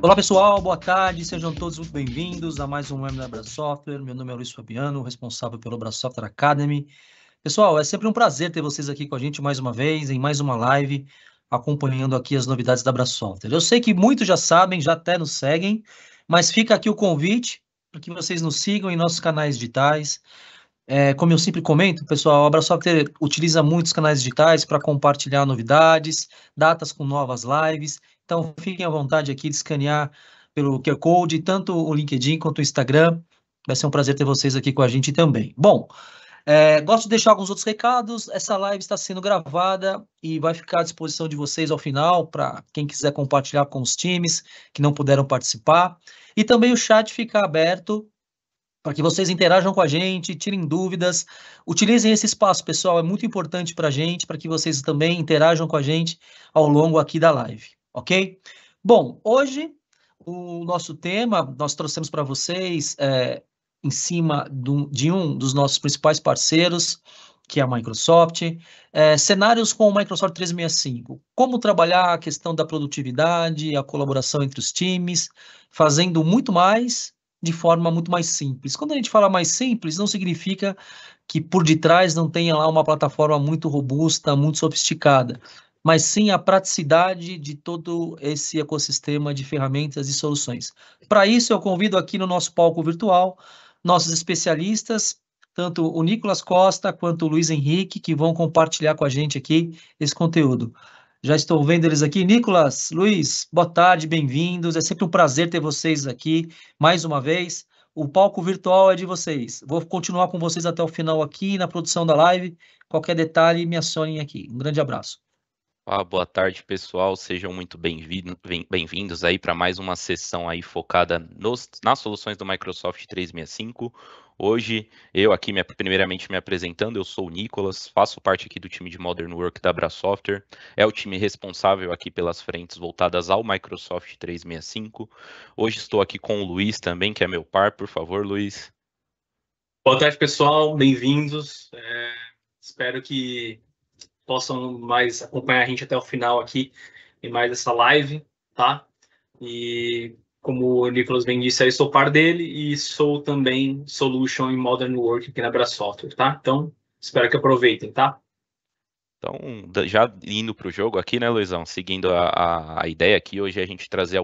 Olá pessoal, boa tarde, sejam todos muito bem-vindos a mais um webinar da Software. Meu nome é Luiz Fabiano, responsável pelo Software Academy. Pessoal, é sempre um prazer ter vocês aqui com a gente mais uma vez, em mais uma live, acompanhando aqui as novidades da Software. Eu sei que muitos já sabem, já até nos seguem, mas fica aqui o convite para que vocês nos sigam em nossos canais digitais. Como eu sempre comento, pessoal, a Software utiliza muitos canais digitais para compartilhar novidades, datas com novas lives. Então, fiquem à vontade aqui de escanear pelo QR Code, tanto o LinkedIn quanto o Instagram. Vai ser um prazer ter vocês aqui com a gente também. Bom, gosto de deixar alguns outros recados. Essa live está sendo gravada e vai ficar à disposição de vocês ao final, para quem quiser compartilhar com os times que não puderam participar. E também o chat fica aberto para que vocês interajam com a gente, tirem dúvidas, utilizem esse espaço, pessoal, é muito importante para a gente, para que vocês também interajam com a gente ao longo aqui da live, ok? Bom, hoje o nosso tema, nós trouxemos para vocês, em cima de um dos nossos principais parceiros, que é a Microsoft, cenários com o Microsoft 365, como trabalhar a questão da produtividade, a colaboração entre os times, fazendo muito mais de forma muito mais simples. Quando a gente fala mais simples, não significa que por detrás não tenha lá uma plataforma muito robusta, muito sofisticada, mas sim a praticidade de todo esse ecossistema de ferramentas e soluções. Para isso, eu convido aqui no nosso palco virtual nossos especialistas, tanto o Nicolas Costa quanto o Luiz Henrique, que vão compartilhar com a gente aqui esse conteúdo. Já estou vendo eles aqui. Nicolas, Luiz, boa tarde, bem-vindos. É sempre um prazer ter vocês aqui mais uma vez. O palco virtual é de vocês. Vou continuar com vocês até o final aqui na produção da live. Qualquer detalhe, me acionem aqui. Um grande abraço. Boa tarde, pessoal. Sejam muito bem-vindos aí para mais uma sessão aí focada nas soluções do Microsoft 365. Hoje, eu aqui primeiramente me apresentando, eu sou o Nicolas, faço parte aqui do time de Modern Work da Abra Software, é o time responsável aqui pelas frentes voltadas ao Microsoft 365. Hoje estou aqui com o Luiz também, que é meu par, por favor, Luiz. Boa tarde, pessoal. Bem-vindos. Espero que possam mais acompanhar a gente até o final aqui em mais essa live, tá? E como o Nicolas bem disse, eu sou par dele e sou também Solution em Modern Work aqui na Abra Software, tá? Então, espero que aproveitem, tá? Então, já indo para o jogo aqui, né, Luizão? Seguindo a ideia aqui, hoje é a gente trazer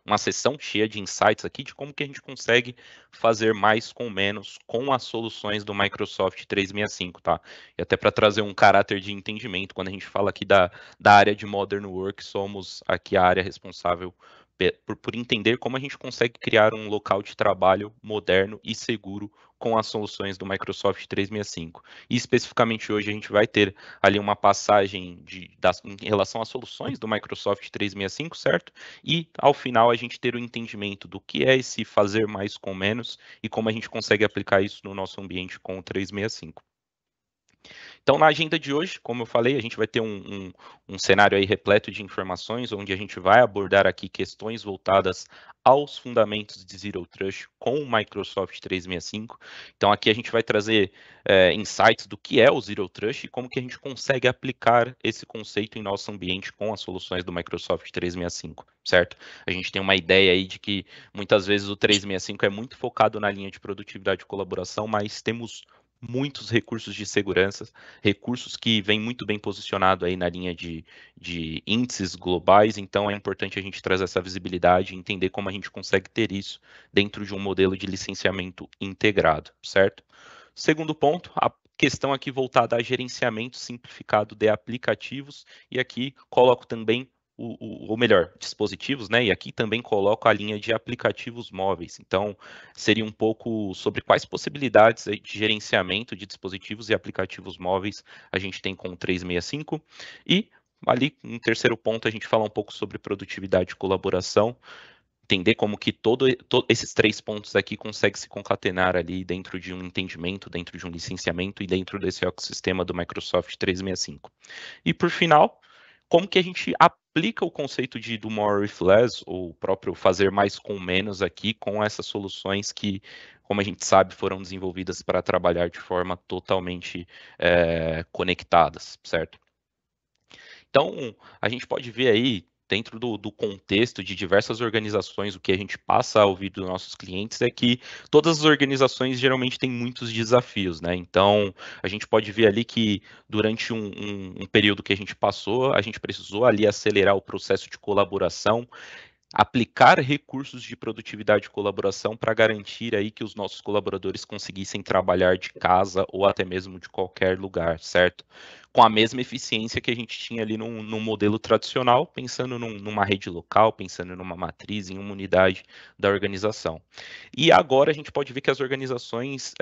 uma sessão cheia de insights aqui de como que a gente consegue fazer mais com menos com as soluções do Microsoft 365, tá? E até para trazer um caráter de entendimento, quando a gente fala aqui da área de Modern Work, somos aqui a área responsável por entender como a gente consegue criar um local de trabalho moderno e seguro com as soluções do Microsoft 365. E especificamente hoje a gente vai ter ali uma passagem em relação às soluções do Microsoft 365, certo? E ao final a gente ter o entendimento do que é esse fazer mais com menos e como a gente consegue aplicar isso no nosso ambiente com o 365. Então, na agenda de hoje, como eu falei, a gente vai ter um cenário aí repleto de informações, onde a gente vai abordar aqui questões voltadas aos fundamentos de Zero Trust com o Microsoft 365. Então, aqui a gente vai trazer insights do que é o Zero Trust e como que a gente consegue aplicar esse conceito em nosso ambiente com as soluções do Microsoft 365, certo? A gente tem uma ideia aí de que muitas vezes o 365 é muito focado na linha de produtividade e colaboração, mas temos muitos recursos de segurança, recursos que vêm muito bem posicionado aí na linha de índices globais, então é importante a gente trazer essa visibilidade e entender como a gente consegue ter isso dentro de um modelo de licenciamento integrado, certo? Segundo ponto, a questão aqui voltada a gerenciamento simplificado de aplicativos, e aqui coloco também ou melhor, dispositivos, né? E aqui também coloco a linha de aplicativos móveis. Então, seria um pouco sobre quais possibilidades de gerenciamento de dispositivos e aplicativos móveis a gente tem com o 365. E ali, em terceiro ponto, a gente fala um pouco sobre produtividade e colaboração, entender como que todos esses 3 pontos aqui conseguem se concatenar ali dentro de um entendimento, dentro de um licenciamento e dentro desse ecossistema do Microsoft 365. E por final, como que a gente aplica o conceito do more with less, ou o próprio fazer mais com menos aqui, com essas soluções que, como a gente sabe, foram desenvolvidas para trabalhar de forma totalmente conectadas, certo? Então, a gente pode ver aí dentro do contexto de diversas organizações, o que a gente passa a ouvir dos nossos clientes é que todas as organizações geralmente têm muitos desafios, né? Então, a gente pode ver ali que durante um período que a gente passou, a gente precisou ali acelerar o processo de colaboração, aplicar recursos de produtividade e colaboração para garantir aí que os nossos colaboradores conseguissem trabalhar de casa ou até mesmo de qualquer lugar, certo? Com a mesma eficiência que a gente tinha ali num modelo tradicional, pensando numa rede local, pensando numa matriz, em uma unidade da organização. E agora a gente pode ver que as organizações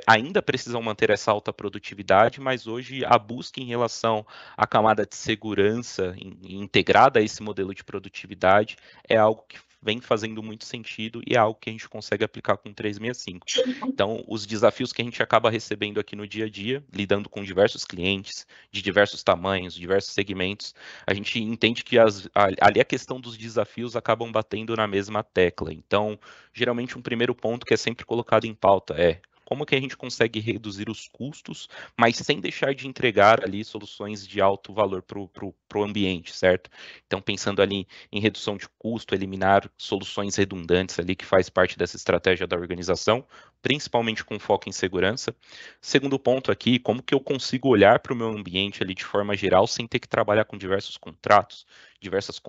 ainda precisam manter essa alta produtividade, mas hoje a busca em relação à camada de segurança integrada a esse modelo de produtividade é algo que vem fazendo muito sentido e é algo que a gente consegue aplicar com o 365. Então, os desafios que a gente acaba recebendo aqui no dia a dia, lidando com diversos clientes, de diversos tamanhos, diversos segmentos, a gente entende que ali a questão dos desafios acabam batendo na mesma tecla. Então, geralmente um primeiro ponto que é sempre colocado em pauta é como que a gente consegue reduzir os custos, mas sem deixar de entregar ali soluções de alto valor para o ambiente, certo? Então, pensando ali em redução de custo, eliminar soluções redundantes ali, que faz parte dessa estratégia da organização, principalmente com foco em segurança. Segundo ponto aqui, como que eu consigo olhar para o meu ambiente ali de forma geral, sem ter que trabalhar com diversos contratos, diversas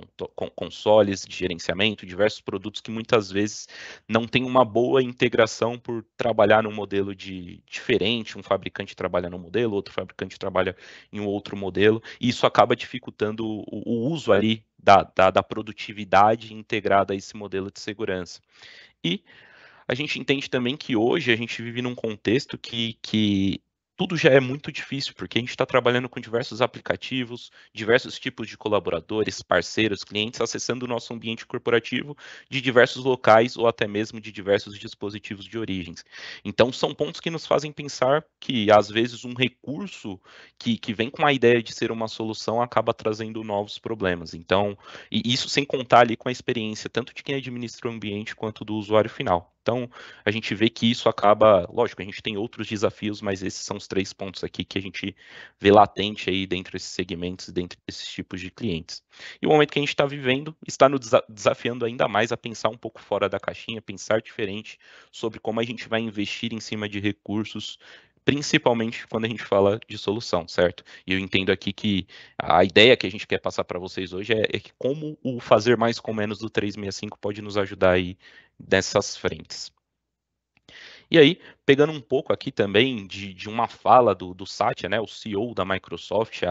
consoles de gerenciamento, diversos produtos que muitas vezes não tem uma boa integração por trabalhar num modelo diferente, um fabricante trabalha num modelo, outro fabricante trabalha em um outro modelo, e isso acaba dificultando o uso ali da produtividade integrada a esse modelo de segurança. E a gente entende também que hoje a gente vive num contexto que tudo já é muito difícil, porque a gente está trabalhando com diversos aplicativos, diversos tipos de colaboradores, parceiros, clientes, acessando o nosso ambiente corporativo de diversos locais ou até mesmo de diversos dispositivos de origens. Então, são pontos que nos fazem pensar que, às vezes, um recurso que vem com a ideia de ser uma solução acaba trazendo novos problemas. Então, e isso sem contar ali com a experiência tanto de quem administra o ambiente quanto do usuário final. Então, a gente vê que isso acaba, lógico, a gente tem outros desafios, mas esses são os 3 pontos aqui que a gente vê latente aí dentro desses segmentos, dentro desses tipos de clientes. E o momento que a gente está vivendo está nos desafiando ainda mais a pensar um pouco fora da caixinha, pensar diferente sobre como a gente vai investir em cima de recursos, principalmente quando a gente fala de solução, certo? E eu entendo aqui que a ideia que a gente quer passar para vocês hoje é que como o fazer mais com menos do 365 pode nos ajudar aí nessas frentes. E aí, pegando um pouco aqui também de uma fala do Satya, né, o CEO da Microsoft,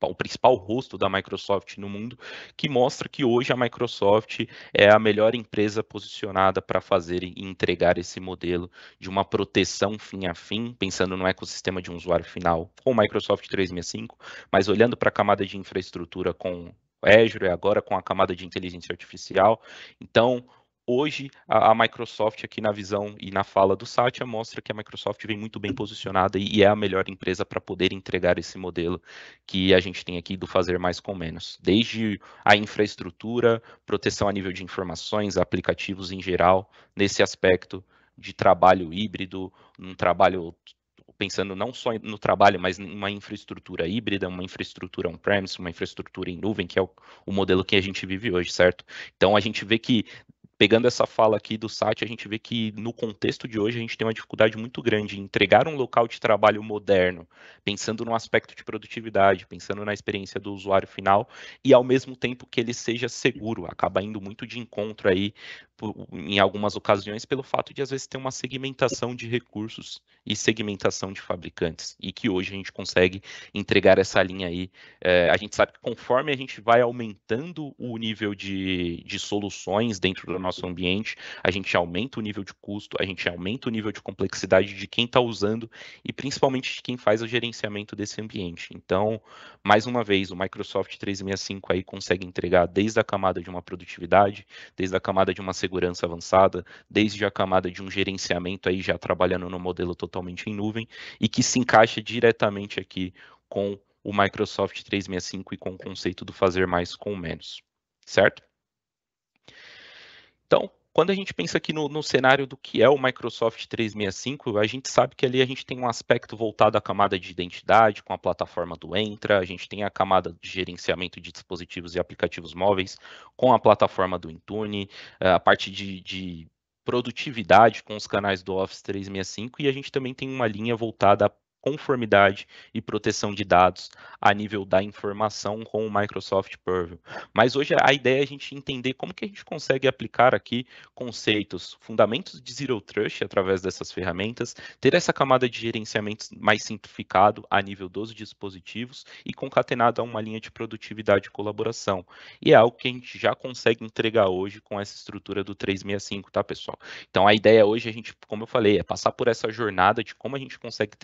o principal rosto da Microsoft no mundo, que mostra que hoje a Microsoft é a melhor empresa posicionada para fazer e entregar esse modelo de uma proteção fim a fim, pensando no ecossistema de um usuário final com o Microsoft 365, mas olhando para a camada de infraestrutura com Azure e agora com a camada de inteligência artificial. Então, hoje, a Microsoft, aqui na visão e na fala do Satya, mostra que a Microsoft vem muito bem posicionada e é a melhor empresa para poder entregar esse modelo que a gente tem aqui do fazer mais com menos. Desde a infraestrutura, proteção a nível de informações, aplicativos em geral, nesse aspecto de trabalho híbrido, um trabalho pensando não só no trabalho, mas em uma infraestrutura híbrida, uma infraestrutura on-premise, uma infraestrutura em nuvem, que é o modelo que a gente vive hoje, certo? Então, a gente vê que pegando essa fala aqui do Satya, a gente vê que no contexto de hoje a gente tem uma dificuldade muito grande em entregar um local de trabalho moderno, pensando no aspecto de produtividade, pensando na experiência do usuário final e ao mesmo tempo que ele seja seguro, acaba indo muito de encontro aí em algumas ocasiões pelo fato de às vezes ter uma segmentação de recursos e segmentação de fabricantes e que hoje a gente consegue entregar essa linha aí. A gente sabe que conforme a gente vai aumentando o nível de soluções dentro do nosso ambiente, a gente aumenta o nível de custo, a gente aumenta o nível de complexidade de quem está usando e principalmente de quem faz o gerenciamento desse ambiente. Então, mais uma vez, o Microsoft 365 aí consegue entregar desde a camada de uma produtividade, desde a camada de uma segurança avançada, desde a camada de um gerenciamento aí já trabalhando no modelo totalmente em nuvem e que se encaixa diretamente aqui com o Microsoft 365 e com o conceito do fazer mais com menos, certo? Então, quando a gente pensa aqui no cenário do que é o Microsoft 365, a gente sabe que ali a gente tem um aspecto voltado à camada de identidade, com a plataforma do Entra, a gente tem a camada de gerenciamento de dispositivos e aplicativos móveis, com a plataforma do Intune, a parte de produtividade com os canais do Office 365, e a gente também tem uma linha voltada à conformidade e proteção de dados a nível da informação com o Microsoft Purview. Mas hoje a ideia é a gente entender como que a gente consegue aplicar aqui conceitos, fundamentos de Zero Trust através dessas ferramentas, ter essa camada de gerenciamento mais simplificado a nível dos dispositivos e concatenado a uma linha de produtividade e colaboração. E é algo que a gente já consegue entregar hoje com essa estrutura do 365, tá, pessoal? Então a ideia hoje, a gente, como eu falei, é passar por essa jornada de como a gente consegue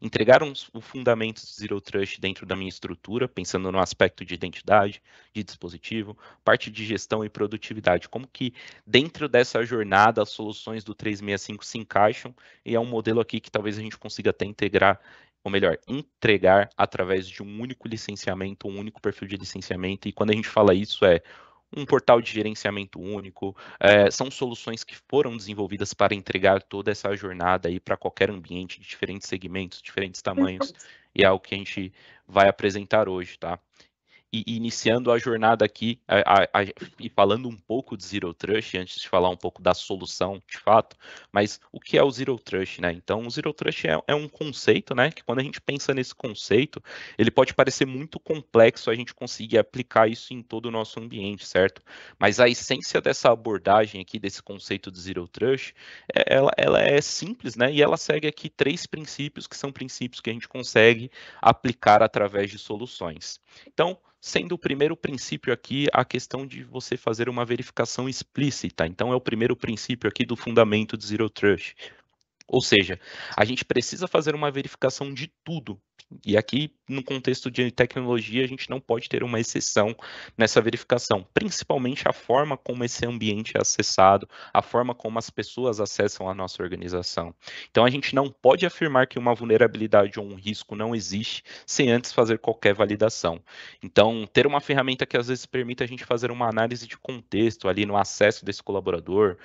entregar o fundamento de Zero Trust dentro da minha estrutura, pensando no aspecto de identidade, de dispositivo, parte de gestão e produtividade. Como que dentro dessa jornada as soluções do 365 se encaixam, e é um modelo aqui que talvez a gente consiga até integrar, ou melhor, entregar através de um único licenciamento, um único perfil de licenciamento. E quando a gente fala isso, é um portal de gerenciamento único, são soluções que foram desenvolvidas para entregar toda essa jornada aí para qualquer ambiente, de diferentes segmentos, diferentes tamanhos, e é algo que a gente vai apresentar hoje, tá? E iniciando a jornada aqui, e falando um pouco de Zero Trust, antes de falar um pouco da solução, de fato, mas o que é o Zero Trust, né? Então, o Zero Trust é um conceito, né, que quando a gente pensa nesse conceito, ele pode parecer muito complexo a gente conseguir aplicar isso em todo o nosso ambiente, certo? Mas a essência dessa abordagem aqui, desse conceito de Zero Trust, ela é simples, né, e ela segue aqui 3 princípios, que são princípios que a gente consegue aplicar através de soluções. Então, sendo o primeiro princípio aqui a questão de você fazer uma verificação explícita. Então, é o primeiro princípio aqui do fundamento de Zero Trust. Ou seja, a gente precisa fazer uma verificação de tudo. E aqui, no contexto de tecnologia, a gente não pode ter uma exceção nessa verificação, principalmente a forma como esse ambiente é acessado, a forma como as pessoas acessam a nossa organização. Então, a gente não pode afirmar que uma vulnerabilidade ou um risco não existe sem antes fazer qualquer validação. Então, ter uma ferramenta que às vezes permite a gente fazer uma análise de contexto ali no acesso desse colaborador,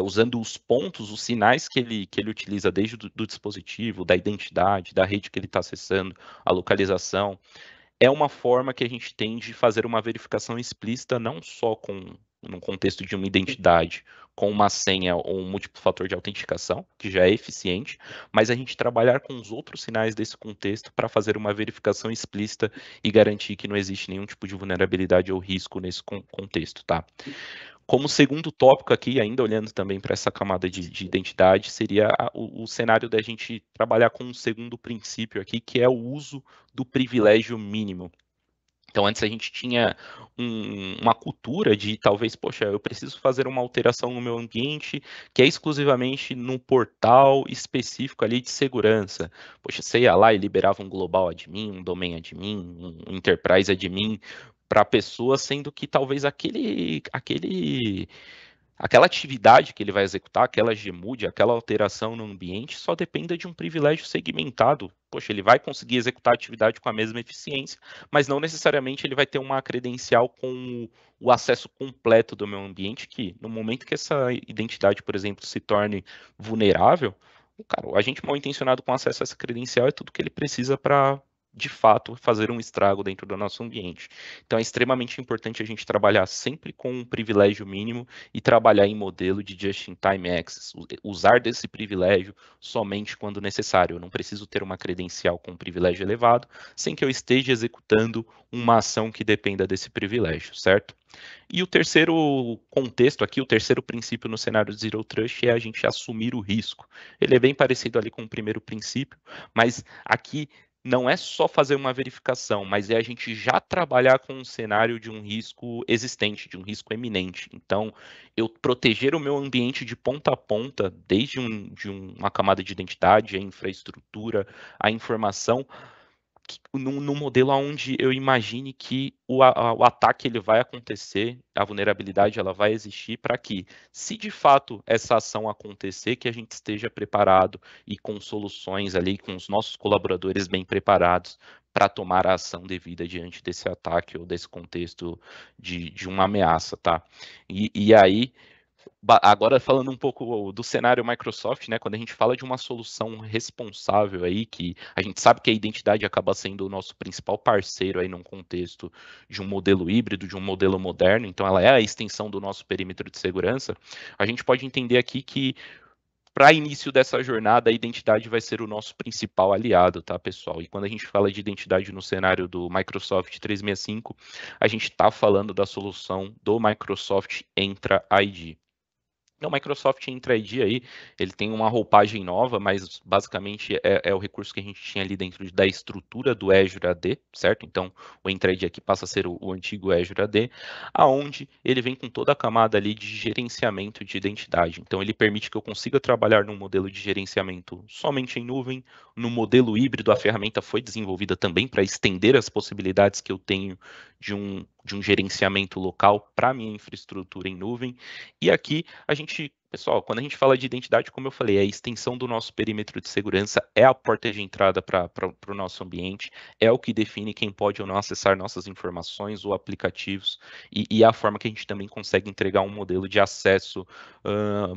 usando os pontos, os sinais que ele utiliza desde do dispositivo, da identidade, da rede que ele está acessando, a localização, é uma forma que a gente tem de fazer uma verificação explícita, não só no contexto de uma identidade, com uma senha ou um múltiplo fator de autenticação, que já é eficiente, mas a gente trabalhar com os outros sinais desse contexto para fazer uma verificação explícita e garantir que não existe nenhum tipo de vulnerabilidade ou risco nesse contexto, tá? Como segundo tópico aqui, ainda olhando também para essa camada de identidade, seria o cenário da gente trabalhar com um segundo princípio aqui, que é o uso do privilégio mínimo. Então, antes a gente tinha uma cultura de talvez, poxa, eu preciso fazer uma alteração no meu ambiente que é exclusivamente num portal específico ali de segurança. Poxa, você ia lá e liberava um global admin, um domain admin, um enterprise admin para a pessoa, sendo que talvez aquela atividade que ele vai executar, aquela GMUD, aquela alteração no ambiente, só dependa de um privilégio segmentado. Poxa, ele vai conseguir executar a atividade com a mesma eficiência, mas não necessariamente ele vai ter uma credencial com o acesso completo do meu ambiente, que no momento que essa identidade, por exemplo, se torne vulnerável, cara, o agente mal intencionado com acesso a essa credencial é tudo que ele precisa para, de fato, fazer um estrago dentro do nosso ambiente. Então é extremamente importante a gente trabalhar sempre com um privilégio mínimo e trabalhar em modelo de just-in-time access, usar desse privilégio somente quando necessário. Eu não preciso ter uma credencial com um privilégio elevado, sem que eu esteja executando uma ação que dependa desse privilégio, certo? E o terceiro contexto aqui, o terceiro princípio no cenário de Zero Trust é a gente assumir o risco. Ele é bem parecido ali com o primeiro princípio, mas aqui não é só fazer uma verificação, mas é a gente já trabalhar com um cenário de um risco existente, de um risco eminente. Então, eu proteger o meu ambiente de ponta a ponta, desde uma camada de identidade, a infraestrutura, a informação, num modelo onde eu imagine que o ataque ele vai acontecer, a vulnerabilidade ela vai existir, para que, se de fato essa ação acontecer, que a gente esteja preparado e com soluções ali, com os nossos colaboradores bem preparados para tomar a ação devida diante desse ataque ou desse contexto de uma ameaça, tá? E aí, Agora falando um pouco do cenário Microsoft, né, quando a gente fala de uma solução responsável aí, que a gente sabe que a identidade acaba sendo o nosso principal parceiro aí num contexto de um modelo híbrido, de um modelo moderno, então ela é a extensão do nosso perímetro de segurança, a gente pode entender aqui que para início dessa jornada, a identidade vai ser o nosso principal aliado, tá, pessoal? E quando a gente fala de identidade no cenário do Microsoft 365, a gente está falando da solução do Microsoft Entra ID. O Microsoft Entra ID aí, ele tem uma roupagem nova, mas basicamente é o recurso que a gente tinha ali dentro da estrutura do Azure AD, certo? Então, o Entra ID aqui passa a ser o antigo Azure AD, aonde ele vem com toda a camada ali de gerenciamento de identidade. Então, ele permite que eu consiga trabalhar num modelo de gerenciamento somente em nuvem. No modelo híbrido, a ferramenta foi desenvolvida também para estender as possibilidades que eu tenho de um gerenciamento local para minha infraestrutura em nuvem. E aqui a gente, pessoal, quando a gente fala de identidade, como eu falei, é a extensão do nosso perímetro de segurança, é a porta de entrada para o nosso ambiente, é o que define quem pode ou não acessar nossas informações ou aplicativos, e é a forma que a gente também consegue entregar um modelo de acesso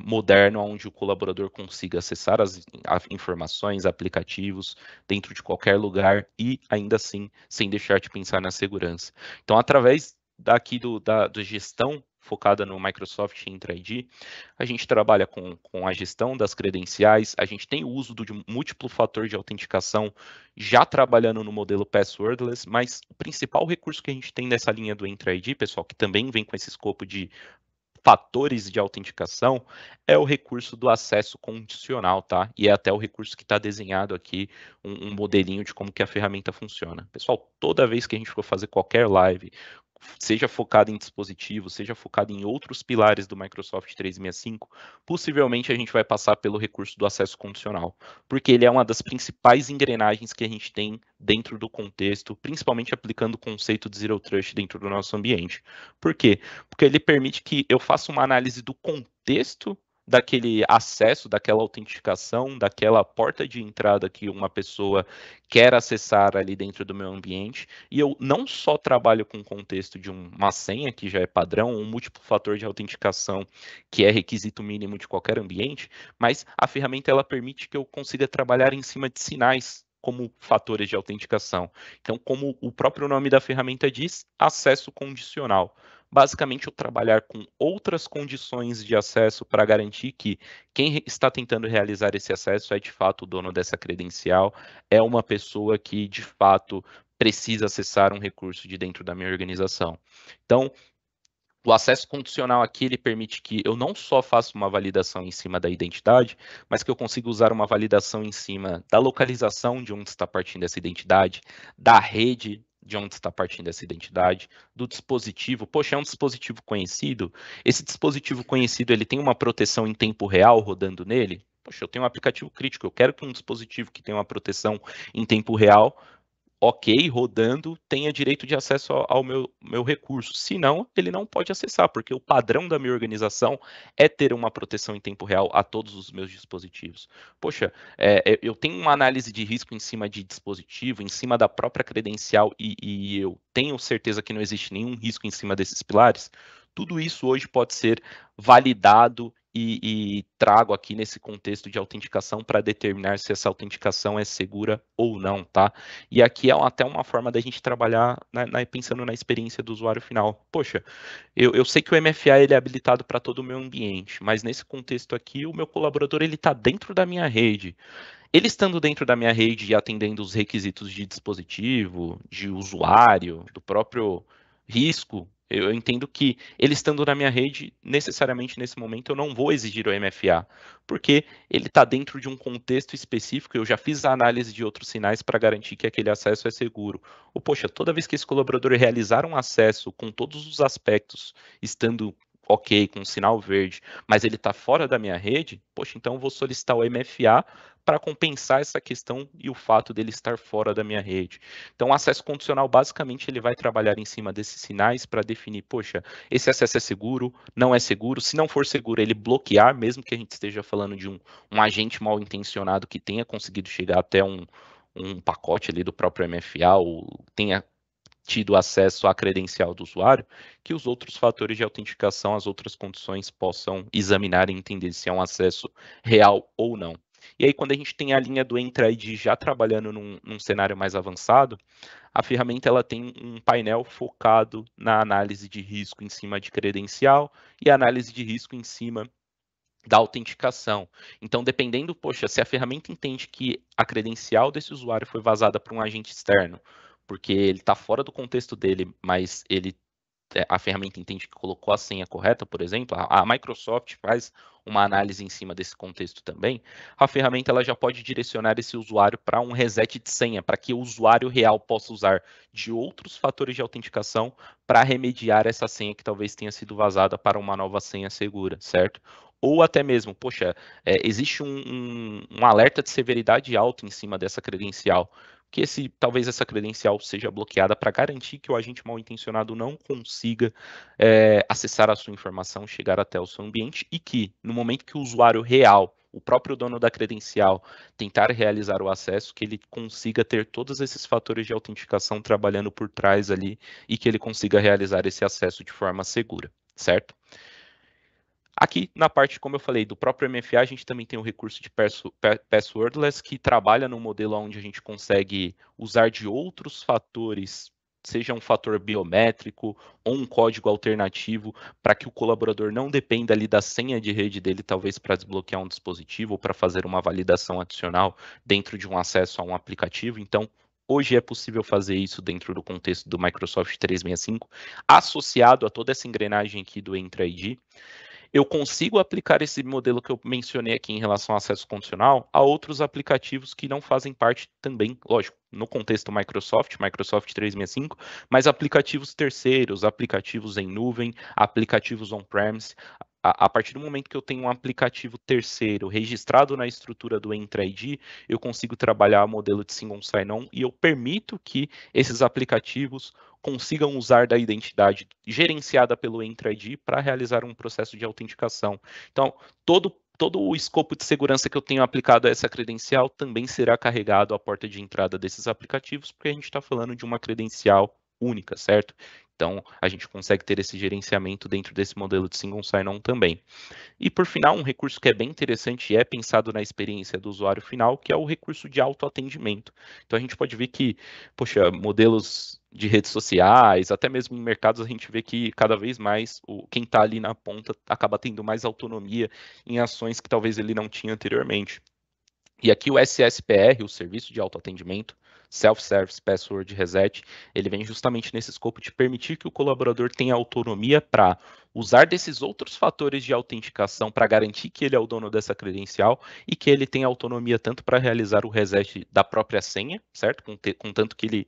moderno, onde o colaborador consiga acessar as informações, aplicativos, dentro de qualquer lugar e ainda assim sem deixar de pensar na segurança. Então, através daqui da gestão focada no Microsoft Entra ID, a gente trabalha com a gestão das credenciais, a gente tem o uso do múltiplo fator de autenticação, já trabalhando no modelo passwordless, mas o principal recurso que a gente tem nessa linha do Entra ID, pessoal, que também vem com esse escopo de fatores de autenticação, é o recurso do acesso condicional, tá? E é até o recurso que está desenhado aqui, um modelinho de como que a ferramenta funciona. Pessoal, toda vez que a gente for fazer qualquer live, seja focado em dispositivo, seja focado em outros pilares do Microsoft 365, possivelmente a gente vai passar pelo recurso do acesso condicional, porque ele é uma das principais engrenagens que a gente tem dentro do contexto, principalmente aplicando o conceito de Zero Trust dentro do nosso ambiente. Por quê? Porque ele permite que eu faça uma análise do contexto daquele acesso, daquela autenticação, daquela porta de entrada que uma pessoa quer acessar ali dentro do meu ambiente, e eu não só trabalho com o contexto de uma senha, que já é padrão, um múltiplo fator de autenticação, que é requisito mínimo de qualquer ambiente, mas a ferramenta ela permite que eu consiga trabalhar em cima de sinais, como fatores de autenticação. Então, como o próprio nome da ferramenta diz, acesso condicional. Basicamente, eu trabalhar com outras condições de acesso para garantir que quem está tentando realizar esse acesso é de fato o dono dessa credencial, é uma pessoa que de fato precisa acessar um recurso de dentro da minha organização. Então, o acesso condicional aqui ele permite que eu não só faça uma validação em cima da identidade, mas que eu consiga usar uma validação em cima da localização de onde está partindo essa identidade, da rede de onde está partindo essa identidade, do dispositivo. Poxa, é um dispositivo conhecido? Esse dispositivo conhecido ele tem uma proteção em tempo real rodando nele? Poxa, eu tenho um aplicativo crítico, eu quero que um dispositivo que tenha uma proteção em tempo real ok, rodando, tenha direito de acesso ao meu recurso. Se não, ele não pode acessar, porque o padrão da minha organização é ter uma proteção em tempo real a todos os meus dispositivos. Poxa, eu tenho uma análise de risco em cima de dispositivo, em cima da própria credencial, e eu tenho certeza que não existe nenhum risco em cima desses pilares. Tudo isso hoje pode ser validado e trago aqui nesse contexto de autenticação para determinar se essa autenticação é segura ou não, tá? E aqui é até uma forma da gente trabalhar pensando na experiência do usuário final. Poxa, eu sei que o MFA ele é habilitado para todo o meu ambiente, mas nesse contexto aqui, o meu colaborador ele está dentro da minha rede. Ele estando dentro da minha rede e atendendo os requisitos de dispositivo, de usuário, do próprio risco, eu entendo que ele estando na minha rede, necessariamente nesse momento eu não vou exigir o MFA, porque ele está dentro de um contexto específico, eu já fiz a análise de outros sinais para garantir que aquele acesso é seguro. Ou, poxa, toda vez que esse colaborador realizar um acesso com todos os aspectos, estando ok, com um sinal verde, mas ele está fora da minha rede, poxa, então eu vou solicitar o MFA para compensar essa questão e o fato dele estar fora da minha rede. Então, o acesso condicional, basicamente, ele vai trabalhar em cima desses sinais para definir, poxa, esse acesso é seguro, não é seguro, se não for seguro, ele bloquear, mesmo que a gente esteja falando de um agente mal intencionado que tenha conseguido chegar até um pacote ali do próprio MFA, ou tenha tido acesso à credencial do usuário, que os outros fatores de autenticação, as outras condições possam examinar e entender se é um acesso real ou não. E aí, quando a gente tem a linha do Entra ID já trabalhando num cenário mais avançado, a ferramenta ela tem um painel focado na análise de risco em cima de credencial e análise de risco em cima da autenticação. Então, dependendo, poxa, se a ferramenta entende que a credencial desse usuário foi vazada para um agente externo, porque ele está fora do contexto dele, mas a ferramenta entende que colocou a senha correta, por exemplo, a Microsoft faz uma análise em cima desse contexto também, a ferramenta ela já pode direcionar esse usuário para um reset de senha, para que o usuário real possa usar de outros fatores de autenticação para remediar essa senha que talvez tenha sido vazada para uma nova senha segura, certo? Ou até mesmo, poxa, existe um alerta de severidade alta em cima dessa credencial, que talvez essa credencial seja bloqueada para garantir que o agente mal intencionado não consiga acessar a sua informação, chegar até o seu ambiente, e que no momento que o usuário real, o próprio dono da credencial, tentar realizar o acesso, que ele consiga ter todos esses fatores de autenticação trabalhando por trás ali e que ele consiga realizar esse acesso de forma segura, certo? Aqui, na parte, como eu falei, do próprio MFA, a gente também tem o recurso de Passwordless, que trabalha num modelo onde a gente consegue usar de outros fatores, seja um fator biométrico ou um código alternativo, para que o colaborador não dependa ali da senha de rede dele, talvez para desbloquear um dispositivo ou para fazer uma validação adicional dentro de um acesso a um aplicativo. Então, hoje é possível fazer isso dentro do contexto do Microsoft 365, associado a toda essa engrenagem aqui do Entra ID. Eu consigo aplicar esse modelo que eu mencionei aqui em relação ao acesso condicional a outros aplicativos que não fazem parte também, lógico, no contexto Microsoft 365, mas aplicativos terceiros, aplicativos em nuvem, aplicativos on-premise. A partir do momento que eu tenho um aplicativo terceiro registrado na estrutura do Entra ID, eu consigo trabalhar o modelo de Single Sign-On e eu permito que esses aplicativos consigam usar da identidade gerenciada pelo Entra ID para realizar um processo de autenticação. Então, todo o escopo de segurança que eu tenho aplicado a essa credencial também será carregado à porta de entrada desses aplicativos, porque a gente está falando de uma credencial única, certo? Então, a gente consegue ter esse gerenciamento dentro desse modelo de Single Sign-On também. E, por final, um recurso que é bem interessante e é pensado na experiência do usuário final, que é o recurso de autoatendimento. Então, a gente pode ver que, poxa, modelos de redes sociais, até mesmo em mercados, a gente vê que cada vez mais quem está ali na ponta acaba tendo mais autonomia em ações que talvez ele não tinha anteriormente. E aqui o SSPR, o Serviço de Autoatendimento, Self-Service Password Reset, ele vem justamente nesse escopo de permitir que o colaborador tenha autonomia para usar desses outros fatores de autenticação para garantir que ele é o dono dessa credencial e que ele tenha autonomia tanto para realizar o reset da própria senha, certo? Contanto que ele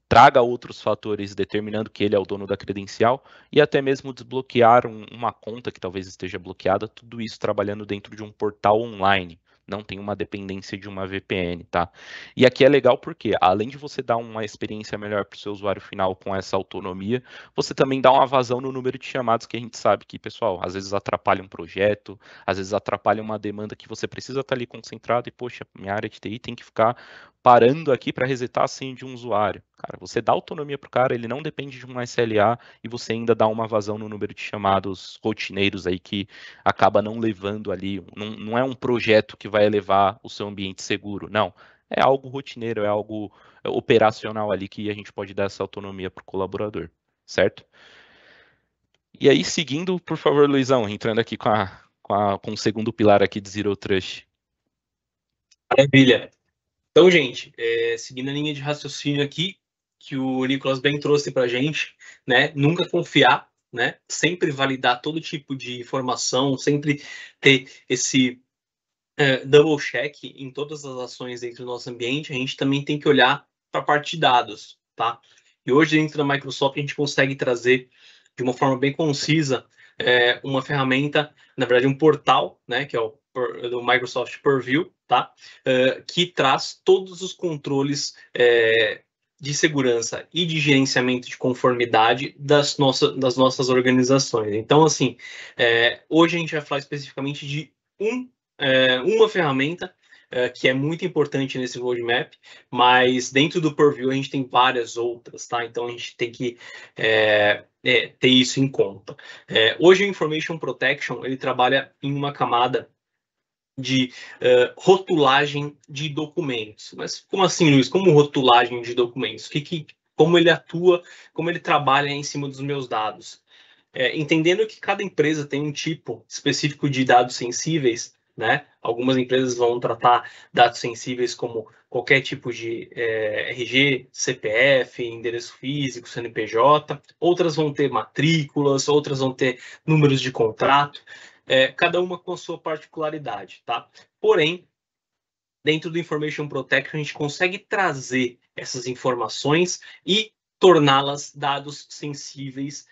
traga outros fatores determinando que ele é o dono da credencial e até mesmo desbloquear uma conta que talvez esteja bloqueada, tudo isso trabalhando dentro de um portal online. Não tem uma dependência de uma VPN, tá? E aqui é legal porque, além de você dar uma experiência melhor para o seu usuário final com essa autonomia, você também dá uma vazão no número de chamados que a gente sabe que, pessoal, às vezes atrapalha um projeto, às vezes atrapalha uma demanda que você precisa estar ali concentrado e, poxa, minha área de TI tem que ficar parando aqui para resetar a senha de um usuário. Cara, você dá autonomia para o cara, ele não depende de um SLA e você ainda dá uma vazão no número de chamados rotineiros aí que acaba não levando ali, não é um projeto que vai levar o seu ambiente seguro, não. É algo rotineiro, é algo operacional ali que a gente pode dar essa autonomia para o colaborador, certo? E aí, seguindo, por favor, Luizão, entrando aqui com o segundo pilar aqui de Zero Trust. Maravilha. Então, gente, seguindo a linha de raciocínio aqui, que o Nicolas bem trouxe para a gente, né? Nunca confiar, né? Sempre validar todo tipo de informação, sempre ter esse double check em todas as ações dentro do nosso ambiente. A gente também tem que olhar para a parte de dados, tá? E hoje, dentro da Microsoft, a gente consegue trazer de uma forma bem concisa uma ferramenta, na verdade, um portal, né? Que é o do Microsoft Purview, tá? Que traz todos os controles de segurança e de gerenciamento de conformidade das nossas organizações. Então, assim, hoje a gente vai falar especificamente de uma ferramenta que é muito importante nesse roadmap, mas dentro do Purview a gente tem várias outras, tá? Então a gente tem que ter isso em conta. Hoje o Information Protection ele trabalha em uma camada de rotulagem de documentos. Mas como assim, Luiz? Como rotulagem de documentos? Como ele atua, como ele trabalha em cima dos meus dados? Entendendo que cada empresa tem um tipo específico de dados sensíveis, né? Algumas empresas vão tratar dados sensíveis como qualquer tipo de RG, CPF, endereço físico, CNPJ. Outras vão ter matrículas, outras vão ter números de contrato. Cada uma com a sua particularidade, tá? Porém, dentro do Information Protection, a gente consegue trazer essas informações e torná-las dados sensíveis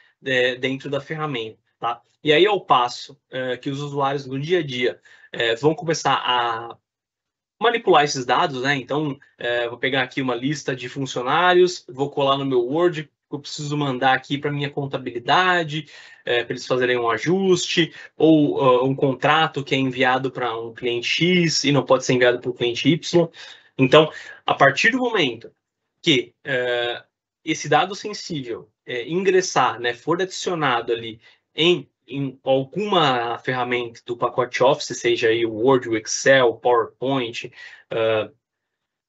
dentro da ferramenta, tá? E aí, ao passo que os usuários no dia a dia vão começar a manipular esses dados, né? Então, vou pegar aqui uma lista de funcionários, vou colar no meu Word, eu preciso mandar aqui para minha contabilidade, para eles fazerem um ajuste, ou um contrato que é enviado para um cliente X e não pode ser enviado para o cliente Y. Então, a partir do momento que esse dado sensível ingressar, né, for adicionado ali em alguma ferramenta do pacote Office, seja aí o Word, o Excel, o PowerPoint,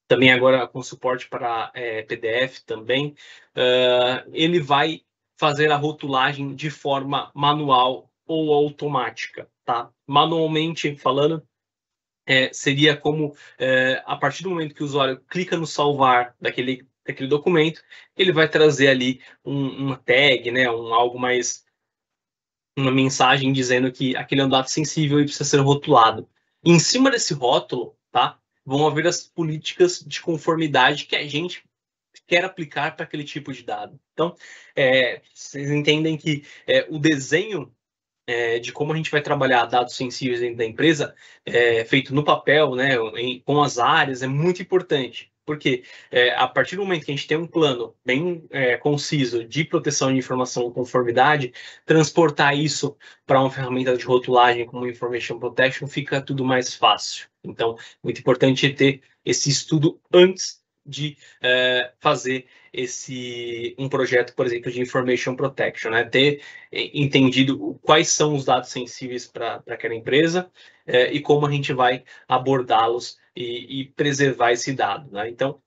também agora com suporte para PDF também, ele vai fazer a rotulagem de forma manual ou automática, tá? Manualmente falando, seria como, a partir do momento que o usuário clica no salvar daquele documento, ele vai trazer ali uma tag, né, algo mais, uma mensagem dizendo que aquele é um dado sensível e precisa ser rotulado. E em cima desse rótulo, tá, vão haver as políticas de conformidade que a gente quer aplicar para aquele tipo de dado. Então, vocês entendem que o desenho de como a gente vai trabalhar dados sensíveis dentro da empresa, feito no papel, né, com as áreas, é muito importante. Porque a partir do momento que a gente tem um plano bem conciso de proteção de informação e conformidade, transportar isso para uma ferramenta de rotulagem como Information Protection fica tudo mais fácil. Então, muito importante ter esse estudo antes de fazer um projeto, por exemplo, de Information Protection, né? Ter entendido quais são os dados sensíveis para aquela empresa e como a gente vai abordá-los e preservar esse dado, né? Então,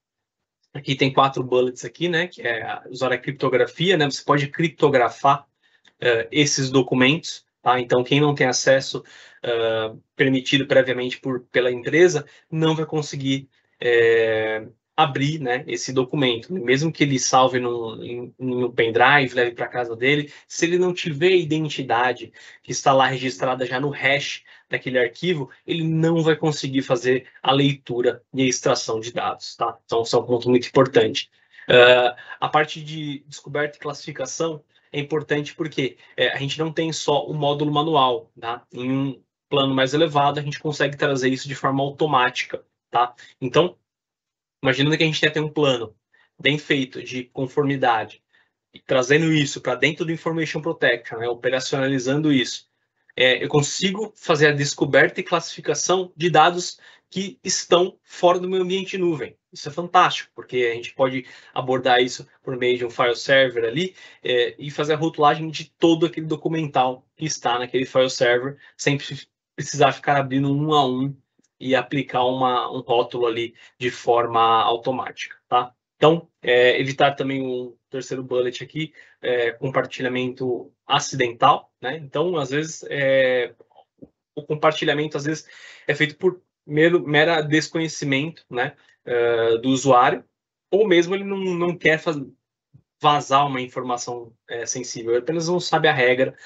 aqui tem 4 bullets aqui, né? Que é usar a criptografia, né? Você pode criptografar esses documentos, tá? Então, quem não tem acesso permitido previamente pela empresa não vai conseguir abrir, né, esse documento, mesmo que ele salve em um pendrive, leve para casa dele, se ele não tiver a identidade que está lá registrada já no hash daquele arquivo, ele não vai conseguir fazer a leitura e a extração de dados, tá? Então, isso é um ponto muito importante. A parte de descoberta e classificação é importante porque a gente não tem só o módulo manual, tá? Em um plano mais elevado, a gente consegue trazer isso de forma automática, tá? Então, imaginando que a gente tem um plano bem feito de conformidade, e trazendo isso para dentro do Information Protection, né, operacionalizando isso, eu consigo fazer a descoberta e classificação de dados que estão fora do meu ambiente nuvem. Isso é fantástico, porque a gente pode abordar isso por meio de um file server ali e fazer a rotulagem de todo aquele documental que está naquele file server, sem precisar ficar abrindo um a um e aplicar um rótulo ali de forma automática, tá? Então, evitar também o terceiro bullet aqui, compartilhamento acidental, né? Então, às vezes, o compartilhamento, às vezes, é feito por mera desconhecimento, né, do usuário, ou mesmo ele não quer vazar uma informação sensível, ele apenas não sabe a regra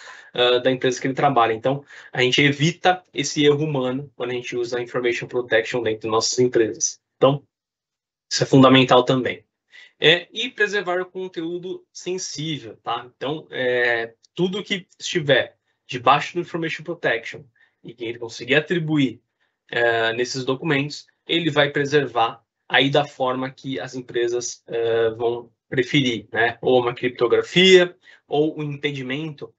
da empresa que ele trabalha. Então, a gente evita esse erro humano quando a gente usa a Information Protection dentro de nossas empresas. Então, isso é fundamental também. E preservar o conteúdo sensível, tá? Então, tudo que estiver debaixo do Information Protection e que ele conseguir atribuir nesses documentos, ele vai preservar aí da forma que as empresas vão preferir, né? Ou uma criptografia, ou um entendimento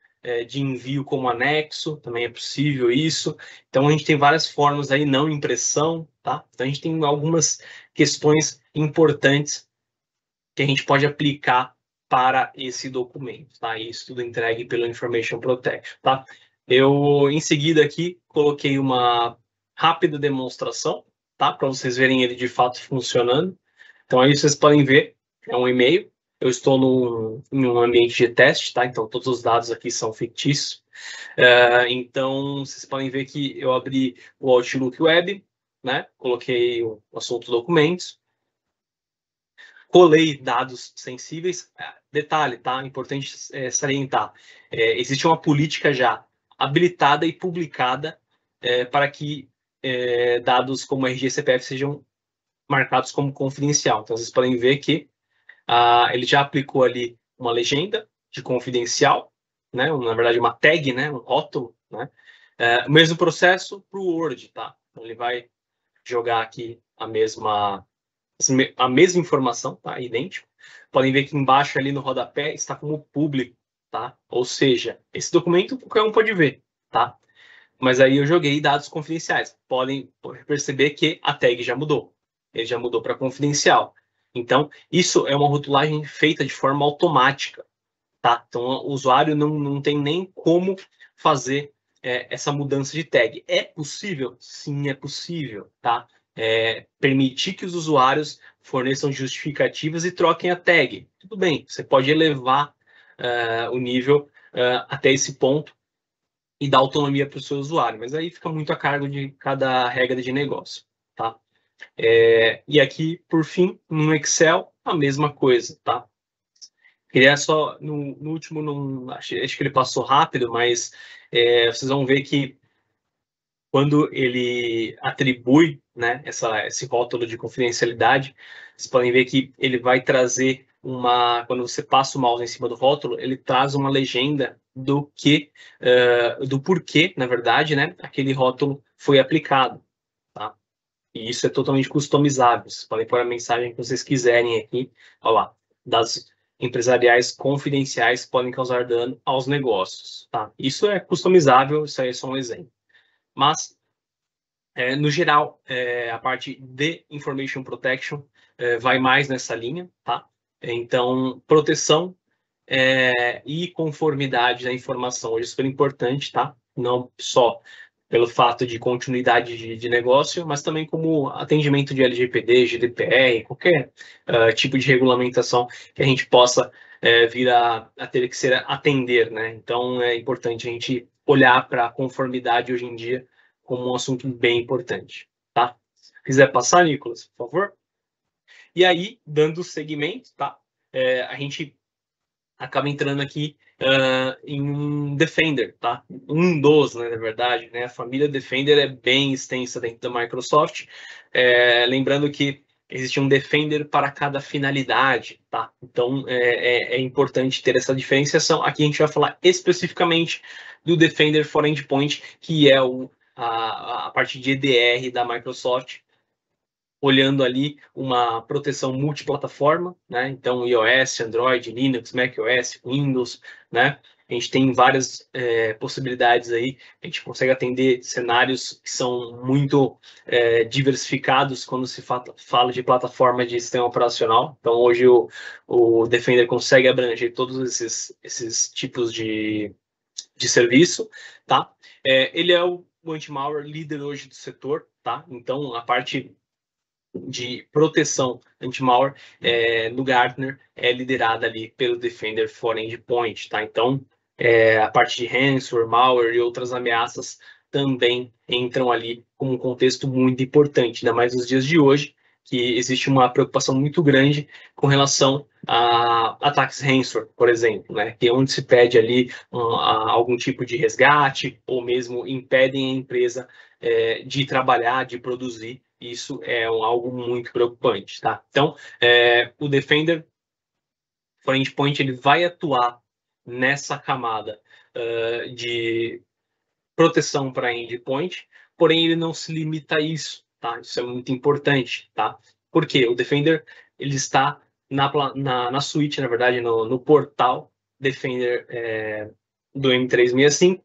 de envio como anexo, também é possível isso. Então, a gente tem várias formas aí, não impressão, tá? Então, a gente tem algumas questões importantes que a gente pode aplicar para esse documento, tá? Isso tudo entregue pelo Information Protection, tá? Eu, em seguida aqui, coloquei uma rápida demonstração, tá? Para vocês verem ele de fato funcionando. Então, aí vocês podem ver, é um e-mail. Eu estou em um ambiente de teste, tá? Então, todos os dados aqui são fictícios. Então, vocês podem ver que eu abri o Outlook Web, né? Coloquei o assunto documentos, colei dados sensíveis. Detalhe, tá? Importante salientar. Existe uma política já habilitada e publicada para que dados como RG e CPF sejam marcados como confidencial. Então, vocês podem ver que ele já aplicou ali uma legenda de confidencial, né? Na verdade, uma tag, né? Um rótulo, né? O mesmo processo para o Word, tá? Então, ele vai jogar aqui a mesma informação, tá? Idêntico. Podem ver que embaixo ali no rodapé está como público, tá? Ou seja, esse documento qualquer um pode ver, tá? Mas aí eu joguei dados confidenciais. Podem perceber que a tag já mudou. Ele já mudou para confidencial. Então, isso é uma rotulagem feita de forma automática, tá? Então, o usuário não tem nem como fazer essa mudança de tag. É possível? Sim, é possível, tá? Permitir que os usuários forneçam justificativas e troquem a tag. Tudo bem, você pode elevar o nível até esse ponto e dar autonomia para o seu usuário, mas aí fica muito a cargo de cada regra de negócio, tá? E aqui, por fim, no Excel, a mesma coisa, tá? Queria só, no último, acho que ele passou rápido, mas vocês vão ver que quando ele atribui, né, esse rótulo de confidencialidade, vocês podem ver que ele vai trazer quando você passa o mouse em cima do rótulo, ele traz uma legenda do porquê, na verdade, né, aquele rótulo foi aplicado, tá? E isso é totalmente customizável. Vocês podem pôr a mensagem que vocês quiserem aqui. Olha lá, dados empresariais confidenciais podem causar dano aos negócios, tá? Isso é customizável, isso aí é só um exemplo. Mas, no geral, a parte de Information Protection vai mais nessa linha, tá? Então, proteção e conformidade da informação hoje é super importante, tá? Não só pelo fato de continuidade de negócio, mas também como atendimento de LGPD, GDPR, qualquer tipo de regulamentação que a gente possa vir a ter que atender, né? Então, é importante a gente olhar para a conformidade hoje em dia como um assunto bem importante, tá? Se quiser passar, Nicolas, por favor. E aí, dando seguimento, tá? A gente acaba entrando aqui em um Defender, tá? Um dos, né, na verdade, né? A família Defender é bem extensa dentro da Microsoft. Lembrando que existe um Defender para cada finalidade, tá? Então, é importante ter essa diferenciação. Aqui a gente vai falar especificamente do Defender for Endpoint, que é a parte de EDR da Microsoft, olhando ali uma proteção multiplataforma, né? Então, iOS, Android, Linux, macOS, Windows, né? A gente tem várias possibilidades aí. A gente consegue atender cenários que são muito diversificados quando se fala de plataforma de sistema operacional. Então, hoje o Defender consegue abranger todos esses tipos de serviço, tá? Ele é o anti-malware líder hoje do setor, tá? Então, a parte de proteção anti-malware no Gartner é liderada ali pelo Defender for Endpoint, tá? Então, a parte de ransomware, malware e outras ameaças também entram ali como um contexto muito importante, ainda mais nos dias de hoje, que existe uma preocupação muito grande com relação a ataques ransomware, por exemplo, né? Que é onde se pede ali algum tipo de resgate ou mesmo impedem a empresa de trabalhar, de produzir. Isso é algo muito preocupante, tá? Então, o Defender for Endpoint ele vai atuar nessa camada de proteção para endpoint, porém ele não se limita a isso, tá? Isso é muito importante, tá? Porque o Defender ele está na suíte, na verdade, no portal Defender do M365.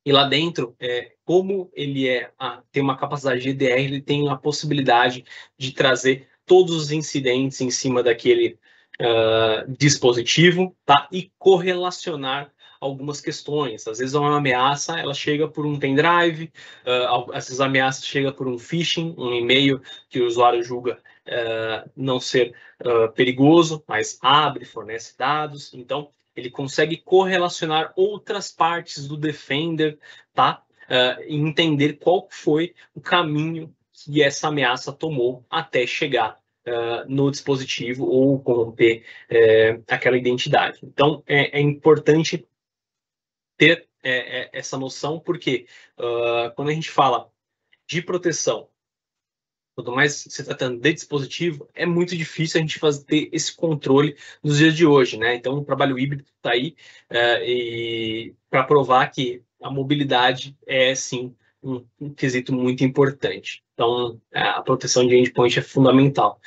E lá dentro, como ele tem uma capacidade de EDR, ele tem a possibilidade de trazer todos os incidentes em cima daquele dispositivo, tá? E correlacionar algumas questões. Às vezes uma ameaça, ela chega por um pendrive, essas ameaças chegam por um phishing, um e-mail que o usuário julga não ser perigoso, mas abre, fornece dados. Então, ele consegue correlacionar outras partes do Defender, tá? E entender qual foi o caminho que essa ameaça tomou até chegar no dispositivo ou corromper aquela identidade. Então, é importante ter essa noção, porque quando a gente fala de proteção, quanto mais se tratando de dispositivo, é muito difícil a gente ter esse controle nos dias de hoje, né? Então, o trabalho híbrido está aí e para provar que a mobilidade é, sim, um quesito muito importante. Então, a proteção de endpoint é fundamental.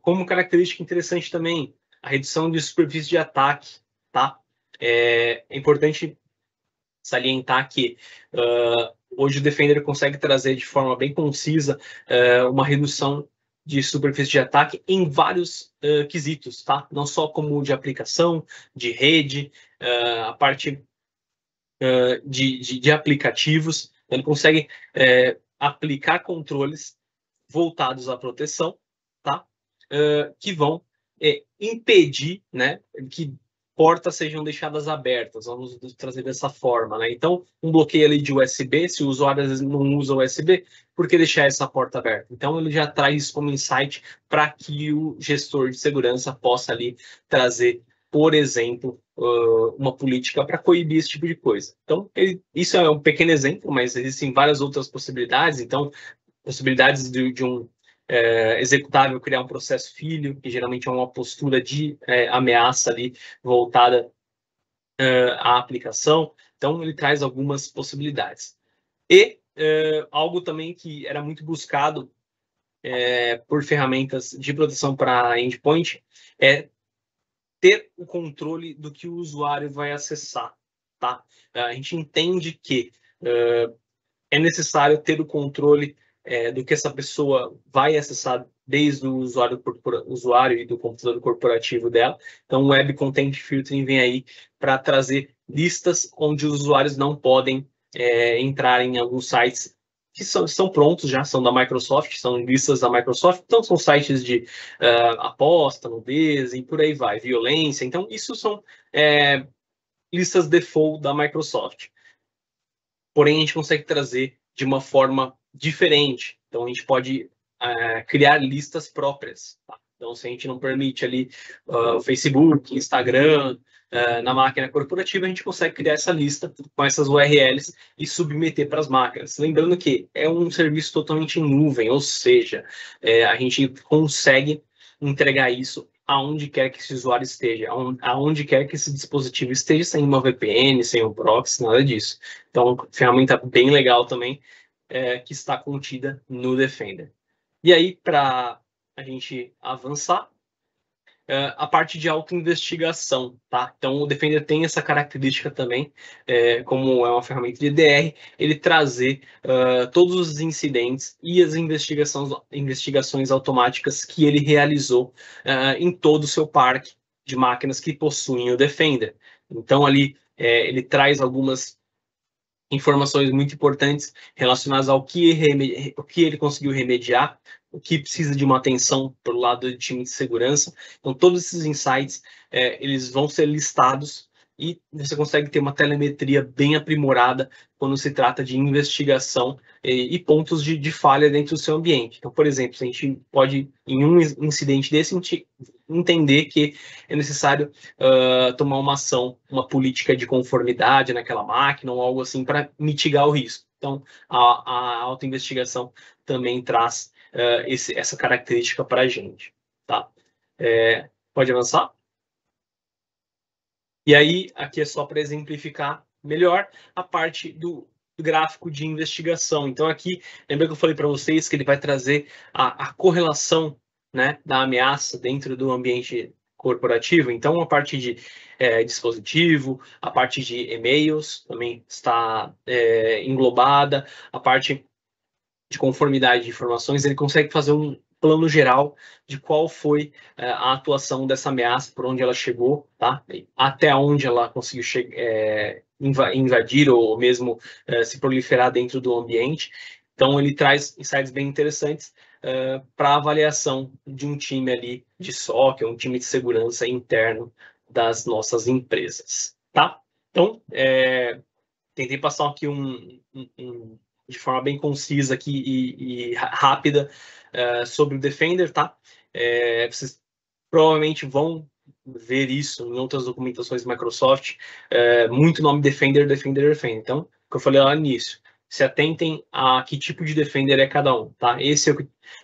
Como característica interessante também, a redução de superfície de ataque, tá? É importante salientar que hoje o Defender consegue trazer de forma bem concisa uma redução de superfície de ataque em vários quesitos, tá? Não só como de aplicação, de rede, a parte de aplicativos. Ele consegue aplicar controles voltados à proteção, tá? Que vão impedir, né, que portas sejam deixadas abertas, vamos trazer dessa forma, né? Então, um bloqueio ali de USB, se o usuário às vezes não usa USB, por que deixar essa porta aberta? Então, ele já traz isso como insight para que o gestor de segurança possa ali trazer, por exemplo, uma política para coibir esse tipo de coisa. Então, isso é um pequeno exemplo, mas existem várias outras possibilidades. Então, possibilidades de um executável criar um processo filho, que geralmente é uma postura de ameaça ali voltada à aplicação. Então, ele traz algumas possibilidades. E algo também que era muito buscado por ferramentas de proteção para endpoint é ter o controle do que o usuário vai acessar, tá? A gente entende que é necessário ter o controle do que essa pessoa vai acessar desde o usuário e do computador corporativo dela. Então, o Web Content Filtering vem aí para trazer listas onde os usuários não podem entrar em alguns sites que são prontos já, são da Microsoft, são listas da Microsoft, então são sites de aposta, nudez e por aí vai, violência. Então, isso são listas default da Microsoft. Porém, a gente consegue trazer de uma forma diferente. Então, a gente pode criar listas próprias. Tá? Então, se a gente não permite ali o Facebook, Instagram, na máquina corporativa, a gente consegue criar essa lista com essas URLs e submeter para as máquinas. Lembrando que é um serviço totalmente em nuvem, ou seja, a gente consegue entregar isso aonde quer que esse usuário esteja, aonde quer que esse dispositivo esteja, sem uma VPN, sem um proxy, nada disso. Então, ferramenta bem legal também, que está contida no Defender. E aí, para a gente avançar, a parte de auto-investigação, tá? Então, o Defender tem essa característica também, como é uma ferramenta de EDR, ele trazer todos os incidentes e as investigações automáticas que ele realizou em todo o seu parque de máquinas que possuem o Defender. Então, ali, ele traz algumas informações muito importantes relacionadas ao que ele conseguiu remediar, o que precisa de uma atenção pelo lado do time de segurança. Então, todos esses insights, eles vão ser listados e você consegue ter uma telemetria bem aprimorada quando se trata de investigação e pontos de falha dentro do seu ambiente. Então, por exemplo, a gente pode, em um incidente desse, entender que é necessário tomar uma ação, uma política de conformidade naquela máquina ou algo assim para mitigar o risco. Então, a autoinvestigação também traz essa característica para a gente. Tá? Pode avançar? E aí, aqui é só para exemplificar melhor a parte do gráfico de investigação. Então, aqui, lembra que eu falei para vocês que ele vai trazer a correlação, né, da ameaça dentro do ambiente corporativo. Então, a parte de dispositivo, a parte de e-mails também está englobada, a parte de conformidade de informações, ele consegue fazer um plano geral de qual foi a atuação dessa ameaça, por onde ela chegou, tá? Até onde ela conseguiu invadir ou mesmo se proliferar dentro do ambiente. Então, ele traz insights bem interessantes para avaliação de um time ali de SOC, um time de segurança interno das nossas empresas, tá? Então, tentei passar aqui de forma bem concisa aqui e rápida sobre o Defender, tá? Vocês provavelmente vão ver isso em outras documentações da Microsoft, muito nome Defender. Então, o que eu falei lá no início, se atentem a que tipo de Defender é cada um, tá? Esse é o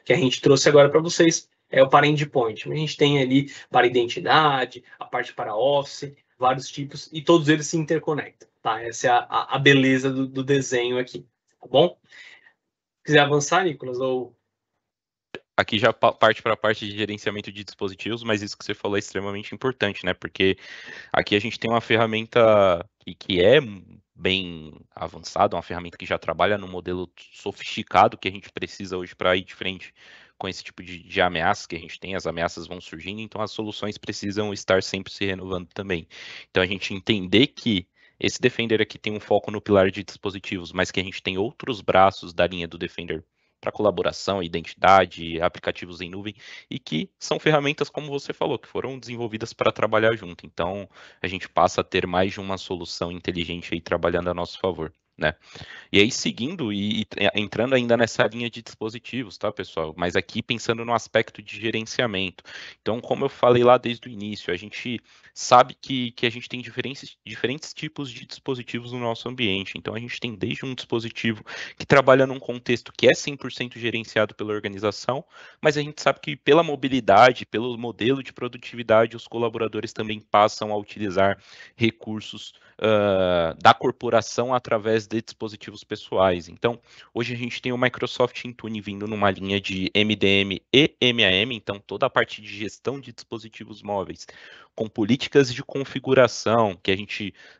que a gente trouxe agora para vocês, é o para endpoint. A gente tem ali para identidade, a parte para Office, vários tipos, e todos eles se interconectam, tá? Essa é a beleza do desenho aqui, tá bom? Quiser avançar, Nicolas, ou... Aqui já parte para a parte de gerenciamento de dispositivos, mas isso que você falou é extremamente importante, né? Porque aqui a gente tem uma ferramenta que é bem avançada, uma ferramenta que já trabalha no modelo sofisticado que a gente precisa hoje para ir de frente com esse tipo de ameaças que a gente tem. As ameaças vão surgindo, então as soluções precisam estar sempre se renovando também. Então a gente entender que esse Defender aqui tem um foco no pilar de dispositivos, mas que a gente tem outros braços da linha do Defender para colaboração, identidade, aplicativos em nuvem, e que são ferramentas, como você falou, que foram desenvolvidas para trabalhar junto. Então, a gente passa a ter mais de uma solução inteligente aí trabalhando a nosso favor, né? E aí, seguindo e entrando ainda nessa linha de dispositivos, tá, pessoal? Mas aqui pensando no aspecto de gerenciamento. Então, como eu falei lá desde o início, a gente sabe que a gente tem diferentes tipos de dispositivos no nosso ambiente. Então, a gente tem desde um dispositivo que trabalha num contexto que é 100% gerenciado pela organização, mas a gente sabe que pela mobilidade, pelo modelo de produtividade, os colaboradores também passam a utilizar recursos da corporação através de dispositivos pessoais. Então, hoje a gente tem o Microsoft Intune vindo numa linha de MDM e MAM, então toda a parte de gestão de dispositivos móveis, com políticas de configuração,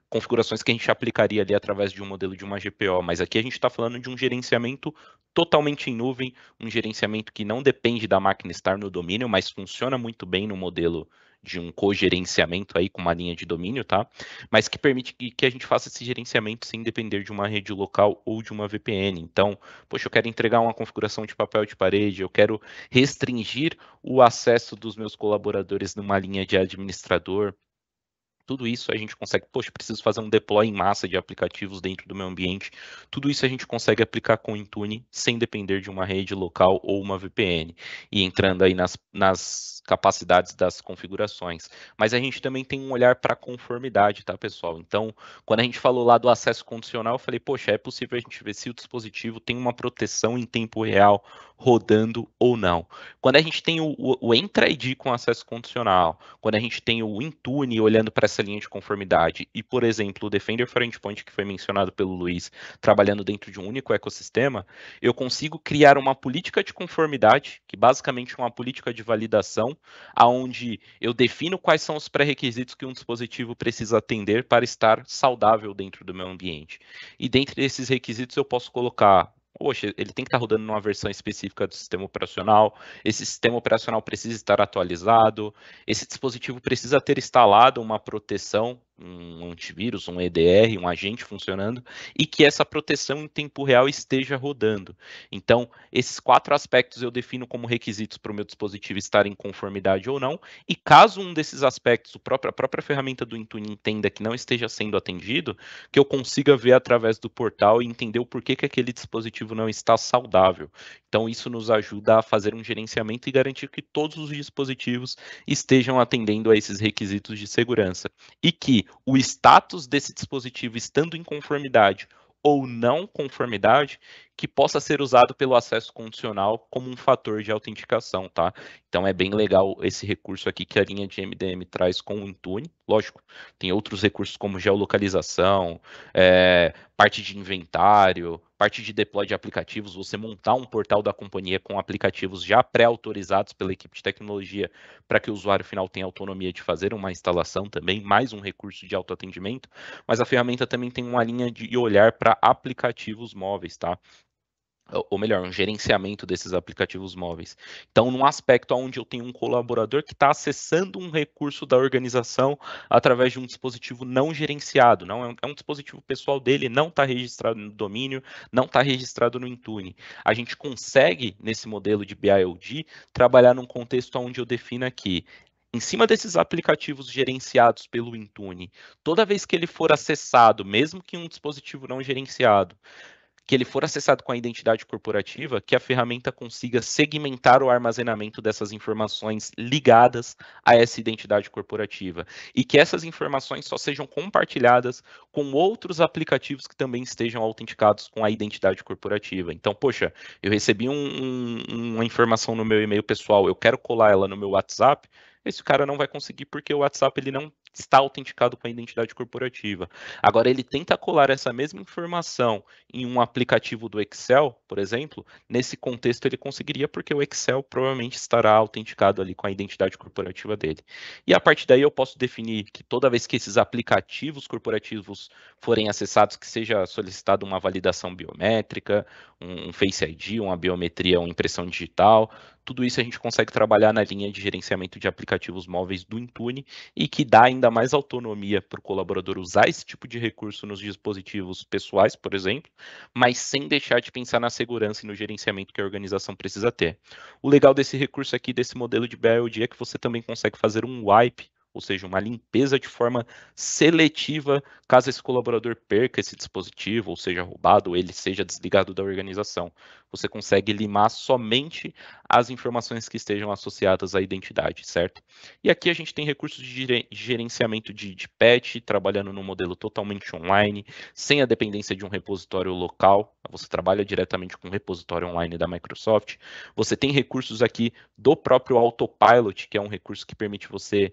configurações que a gente aplicaria ali através de um modelo de uma GPO, mas aqui a gente está falando de um gerenciamento totalmente em nuvem, um gerenciamento que não depende da máquina estar no domínio, mas funciona muito bem no modelo de um cogerenciamento aí com uma linha de domínio, tá? Mas que permite que a gente faça esse gerenciamento sem depender de uma rede local ou de uma VPN. Então, poxa, eu quero entregar uma configuração de papel de parede, eu quero restringir o acesso dos meus colaboradores numa linha de administrador. Tudo isso a gente consegue, poxa, preciso fazer um deploy em massa de aplicativos dentro do meu ambiente. Tudo isso a gente consegue aplicar com o Intune sem depender de uma rede local ou uma VPN. E entrando aí nas capacidades das configurações. Mas a gente também tem um olhar para conformidade, tá, pessoal? Então, quando a gente falou lá do acesso condicional, eu falei, poxa, é possível a gente ver se o dispositivo tem uma proteção em tempo real rodando ou não. Quando a gente tem o Entra ID com acesso condicional, quando a gente tem o Intune olhando para essa linha de conformidade e, por exemplo, o Defender for Endpoint que foi mencionado pelo Luiz, trabalhando dentro de um único ecossistema, eu consigo criar uma política de conformidade, que basicamente é uma política de validação, aonde eu defino quais são os pré-requisitos que um dispositivo precisa atender para estar saudável dentro do meu ambiente. E dentre esses requisitos eu posso colocar, poxa, ele tem que estar rodando numa versão específica do sistema operacional, esse sistema operacional precisa estar atualizado, esse dispositivo precisa ter instalado uma proteção, um antivírus, um EDR, um agente funcionando, e que essa proteção em tempo real esteja rodando. Então, esses 4 aspectos eu defino como requisitos para o meu dispositivo estar em conformidade ou não, e caso um desses aspectos, a própria ferramenta do Intune entenda que não esteja sendo atendido, que eu consiga ver através do portal e entender o porquê que aquele dispositivo não está saudável. Então, isso nos ajuda a fazer um gerenciamento e garantir que todos os dispositivos estejam atendendo a esses requisitos de segurança. E que o status desse dispositivo estando em conformidade ou não conformidade, que possa ser usado pelo acesso condicional como um fator de autenticação, tá? Então é bem legal esse recurso aqui que a linha de MDM traz com o Intune. Lógico, tem outros recursos como geolocalização, parte de inventário, parte de deploy de aplicativos, você montar um portal da companhia com aplicativos já pré-autorizados pela equipe de tecnologia para que o usuário final tenha autonomia de fazer uma instalação também, mais um recurso de autoatendimento, mas a ferramenta também tem uma linha de olhar para aplicativos móveis, tá? Ou melhor, um gerenciamento desses aplicativos móveis. Então, num aspecto onde eu tenho um colaborador que está acessando um recurso da organização através de um dispositivo não gerenciado, não é um dispositivo pessoal dele, não está registrado no domínio, não está registrado no Intune. A gente consegue, nesse modelo de BIOD, trabalhar num contexto onde eu defino aqui, em cima desses aplicativos gerenciados pelo Intune, toda vez que ele for acessado, mesmo que um dispositivo não gerenciado, que ele for acessado com a identidade corporativa, que a ferramenta consiga segmentar o armazenamento dessas informações ligadas a essa identidade corporativa e que essas informações só sejam compartilhadas com outros aplicativos que também estejam autenticados com a identidade corporativa. Então, poxa, eu recebi uma informação no meu e-mail pessoal, eu quero colar ela no meu WhatsApp, esse cara não vai conseguir porque o WhatsApp ele não está autenticado com a identidade corporativa. Agora, ele tenta colar essa mesma informação em um aplicativo do Excel, por exemplo, nesse contexto ele conseguiria, porque o Excel provavelmente estará autenticado ali com a identidade corporativa dele. E a partir daí eu posso definir que toda vez que esses aplicativos corporativos forem acessados, que seja solicitada uma validação biométrica, um Face ID, uma biometria, uma impressão digital, tudo isso a gente consegue trabalhar na linha de gerenciamento de aplicativos móveis do Intune e que dá ainda mais autonomia para o colaborador usar esse tipo de recurso nos dispositivos pessoais, por exemplo, mas sem deixar de pensar na segurança e no gerenciamento que a organização precisa ter. O legal desse recurso aqui, desse modelo de BIOD, é que você também consegue fazer um wipe, ou seja, uma limpeza de forma seletiva, caso esse colaborador perca esse dispositivo, ou seja roubado, ou ele seja desligado da organização. Você consegue limar somente as informações que estejam associadas à identidade, certo? E aqui a gente tem recursos de gerenciamento de patch, trabalhando num modelo totalmente online, sem a dependência de um repositório local, você trabalha diretamente com o repositório online da Microsoft. Você tem recursos aqui do próprio Autopilot, que é um recurso que permite você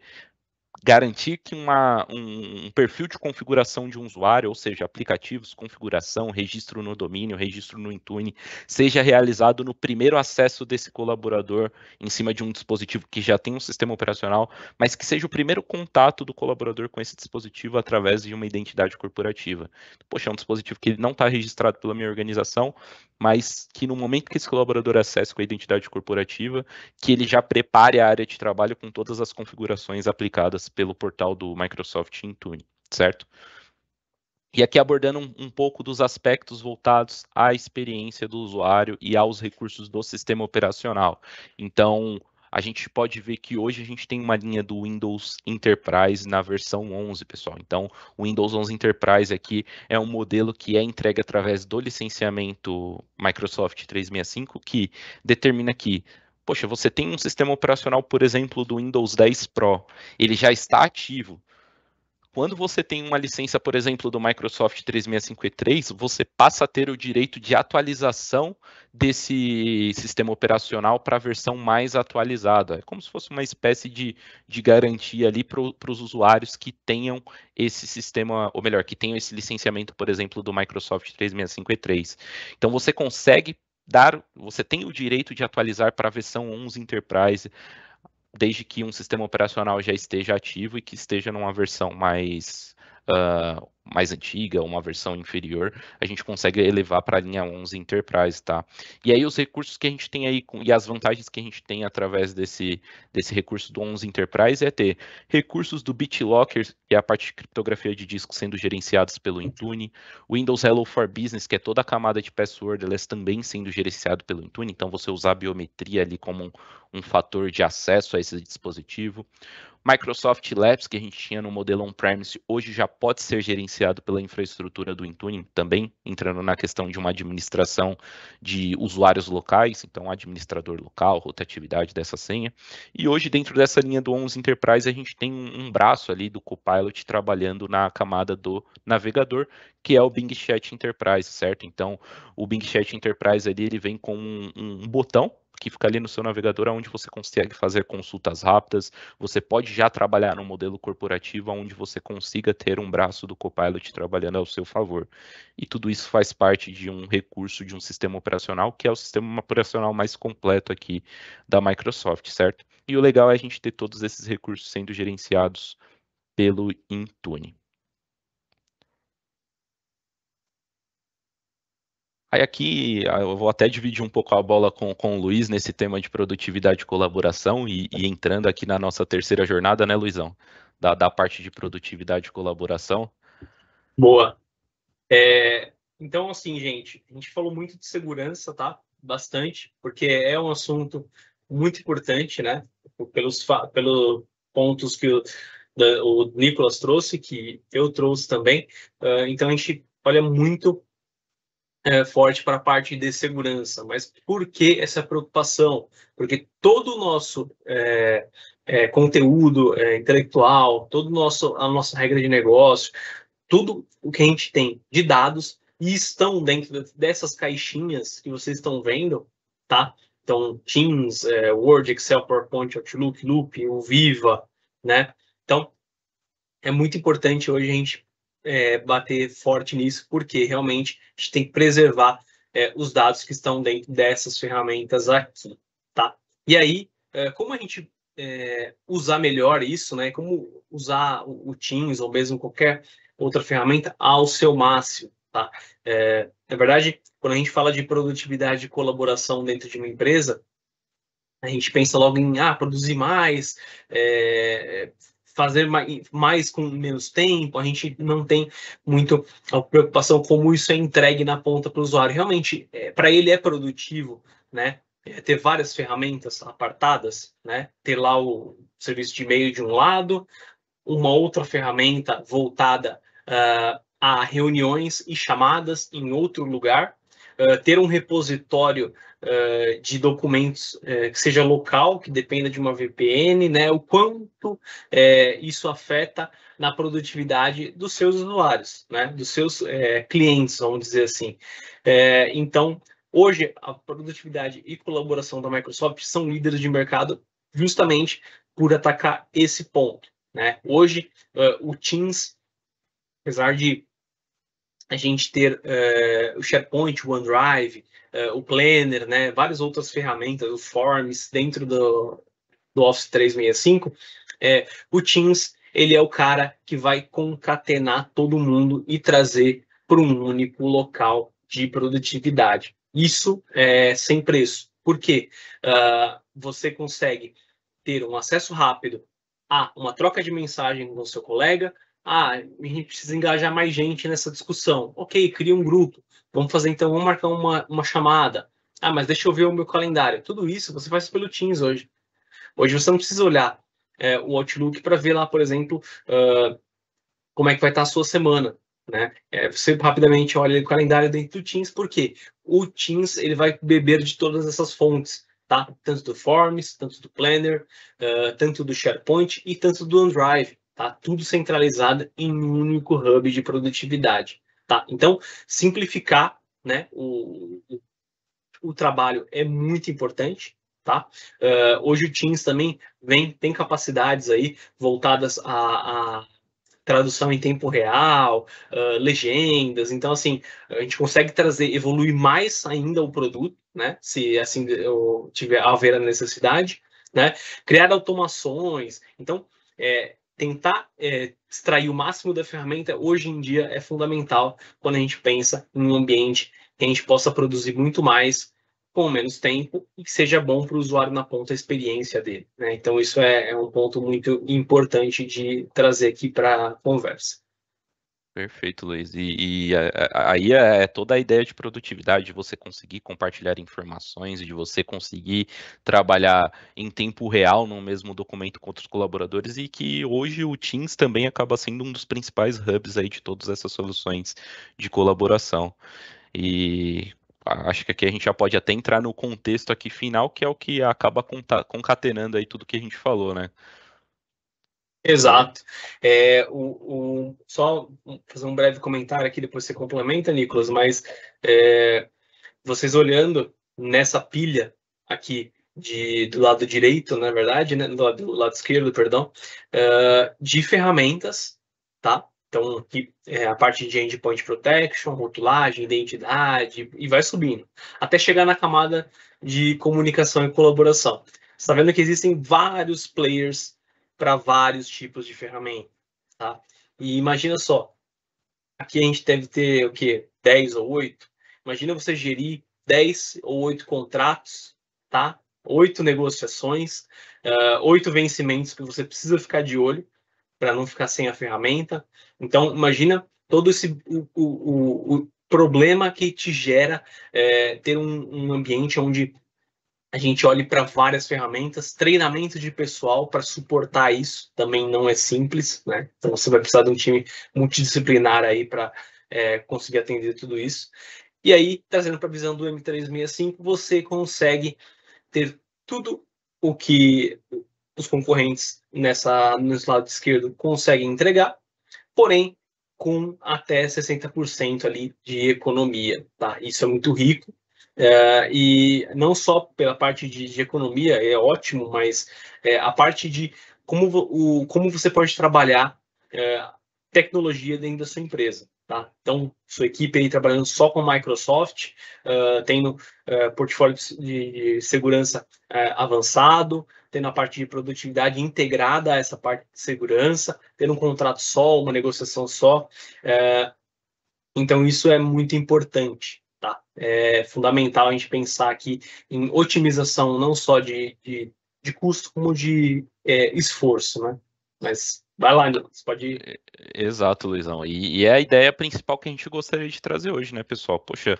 garantir que um perfil de configuração de um usuário, ou seja, aplicativos, configuração, registro no domínio, registro no Intune, seja realizado no primeiro acesso desse colaborador em cima de um dispositivo que já tem um sistema operacional, mas que seja o primeiro contato do colaborador com esse dispositivo através de uma identidade corporativa. Poxa, é um dispositivo que não está registrado pela minha organização, mas que no momento que esse colaborador acesse com a identidade corporativa, que ele já prepare a área de trabalho com todas as configurações aplicadas pelo portal do Microsoft Intune, certo? E aqui abordando um pouco dos aspectos voltados à experiência do usuário e aos recursos do sistema operacional. Então, a gente pode ver que hoje a gente tem uma linha do Windows Enterprise na versão 11, pessoal. Então, o Windows 11 Enterprise aqui é um modelo que é entregue através do licenciamento Microsoft 365, que determina que, poxa, você tem um sistema operacional, por exemplo, do Windows 10 Pro, ele já está ativo. Quando você tem uma licença, por exemplo, do Microsoft 365 E3, você passa a ter o direito de atualização desse sistema operacional para a versão mais atualizada. É como se fosse uma espécie de garantia ali para os usuários que tenham esse sistema, ou melhor, que tenham esse licenciamento, por exemplo, do Microsoft 365 E3. Então você consegue você tem o direito de atualizar para a versão 11 Enterprise, desde que um sistema operacional já esteja ativo e que esteja numa versão mais antiga, uma versão inferior, a gente consegue elevar para a linha 11 Enterprise, tá? E aí os recursos que a gente tem aí, e as vantagens que a gente tem através desse recurso do 11 Enterprise é ter recursos do BitLocker, que é a parte de criptografia de disco sendo gerenciados pelo Intune, Windows Hello for Business, que é toda a camada de password, elas também sendo gerenciado pelo Intune, então você usar a biometria ali como um fator de acesso a esse dispositivo. Microsoft Labs, que a gente tinha no modelo on-premise, hoje já pode ser gerenciado pela infraestrutura do Intune, também entrando na questão de uma administração de usuários locais, então administrador local, rotatividade dessa senha. E hoje, dentro dessa linha do 11 Enterprise, a gente tem um braço ali do Copilot trabalhando na camada do navegador, que é o Bing Chat Enterprise, certo? Então, o Bing Chat Enterprise ali, ele vem com um botão que fica ali no seu navegador, onde você consegue fazer consultas rápidas. Você pode já trabalhar no modelo corporativo, onde você consiga ter um braço do Copilot trabalhando ao seu favor. E tudo isso faz parte de um recurso de um sistema operacional, que é o sistema operacional mais completo aqui da Microsoft, certo? E o legal é a gente ter todos esses recursos sendo gerenciados pelo Intune. Aí aqui eu vou até dividir um pouco a bola com o Luiz nesse tema de produtividade e colaboração e entrando aqui na nossa terceira jornada, né, Luizão? Da parte de produtividade e colaboração. Boa. Então, assim, gente, a gente falou muito de segurança, tá? Bastante, porque é um assunto muito importante, né? Pelos pontos que o Nicolas trouxe, que eu trouxe também. Então, a gente olha muito forte para a parte de segurança. Mas por que essa preocupação? Porque todo o nosso conteúdo intelectual, a nossa regra de negócio, tudo o que a gente tem de dados e estão dentro dessas caixinhas que vocês estão vendo, tá? Então, Teams, Word, Excel, PowerPoint, Outlook, Loop, o Viva, né? Então, é muito importante hoje a gente bater forte nisso, porque realmente a gente tem que preservar os dados que estão dentro dessas ferramentas aqui, tá? E aí, como a gente usar melhor isso, né? Como usar o Teams ou mesmo qualquer outra ferramenta ao seu máximo, tá? Na verdade, quando a gente fala de produtividade e colaboração dentro de uma empresa, a gente pensa logo em produzir mais, fazer mais com menos tempo. A gente não tem muito a preocupação como isso é entregue na ponta para o usuário. Realmente, para ele é produtivo, né? Ter várias ferramentas apartadas, né? Ter lá o serviço de e-mail de um lado, uma outra ferramenta voltada a reuniões e chamadas em outro lugar, ter um repositório de documentos que seja local, que dependa de uma VPN, né? O quanto isso afeta na produtividade dos seus usuários, né? Dos seus clientes, vamos dizer assim. Então, hoje, a produtividade e colaboração da Microsoft são líderes de mercado justamente por atacar esse ponto, né? Hoje, o Teams, apesar de a gente ter o SharePoint, o OneDrive, o Planner, né? Várias outras ferramentas, o Forms, dentro do Office 365, o Teams, ele é o cara que vai concatenar todo mundo e trazer para um único local de produtividade. Isso é sem preço. Por quê? Você consegue ter um acesso rápido a uma troca de mensagem com o seu colega. A gente precisa engajar mais gente nessa discussão. Ok, cria um grupo. Vamos fazer então, vamos marcar uma chamada. Mas deixa eu ver o meu calendário. Tudo isso você faz pelo Teams hoje. Hoje você não precisa olhar o Outlook para ver lá, por exemplo, como é que vai estar a sua semana, né? Você rapidamente olha o calendário dentro do Teams, porque o Teams ele vai beber de todas essas fontes, tá? Tanto do Forms, tanto do Planner, tanto do SharePoint e tanto do OneDrive, tá? Tudo centralizado em um único hub de produtividade, tá? Então, simplificar, né, o trabalho é muito importante, tá? Hoje o Teams também tem capacidades aí voltadas a tradução em tempo real, legendas. Então, assim, a gente consegue evoluir mais ainda o produto, né? Se assim eu haver a necessidade, né? Criar automações. Então, tentar extrair o máximo da ferramenta hoje em dia é fundamental quando a gente pensa em um ambiente que a gente possa produzir muito mais com menos tempo e que seja bom para o usuário na ponta a experiência dele, né? Então, isso é um ponto muito importante de trazer aqui para a conversa. Perfeito, Luiz. Aí é toda a ideia de produtividade, de você conseguir compartilhar informações, de você conseguir trabalhar em tempo real no mesmo documento com outros colaboradores, e que hoje o Teams também acaba sendo um dos principais hubs aí de todas essas soluções de colaboração. E acho que aqui a gente já pode até entrar no contexto aqui final, que é o que acaba concatenando aí tudo que a gente falou, né? Exato. Só fazer um breve comentário aqui, depois você complementa, Nicolas, mas vocês olhando nessa pilha aqui do lado direito, na verdade, né, do lado esquerdo, perdão, de ferramentas, tá? Então, aqui é a parte de endpoint protection, rotulagem, identidade, e vai subindo, até chegar na camada de comunicação e colaboração. Você está vendo que existem vários players para vários tipos de ferramenta, tá? E imagina só, aqui a gente deve ter o quê? 10 ou 8. Imagina você gerir 10 ou 8 contratos, tá? 8 negociações, 8 vencimentos que você precisa ficar de olho para não ficar sem a ferramenta. Então, imagina todo esse o problema que te gera ter um ambiente onde a gente olhe para várias ferramentas, treinamento de pessoal para suportar isso também não é simples, né? Então você vai precisar de um time multidisciplinar aí para conseguir atender tudo isso. E aí, trazendo para a visão do M365, você consegue ter tudo o que os concorrentes nesse lado esquerdo conseguem entregar, porém com até 60% ali de economia, tá? Isso é muito rico. E não só pela parte de economia, é ótimo, mas a parte de como você pode trabalhar tecnologia dentro da sua empresa. Tá? Então, sua equipe aí trabalhando só com Microsoft, tendo portfólio de segurança avançado, tendo a parte de produtividade integrada a essa parte de segurança, tendo um contrato só, uma negociação só. Então, isso é muito importante. Tá? É fundamental a gente pensar aqui em otimização não só de custo, como de esforço. Né? Mas vai lá, Nicolas, pode ir. Exato, Luizão. E é a ideia principal que a gente gostaria de trazer hoje, né, pessoal? Poxa,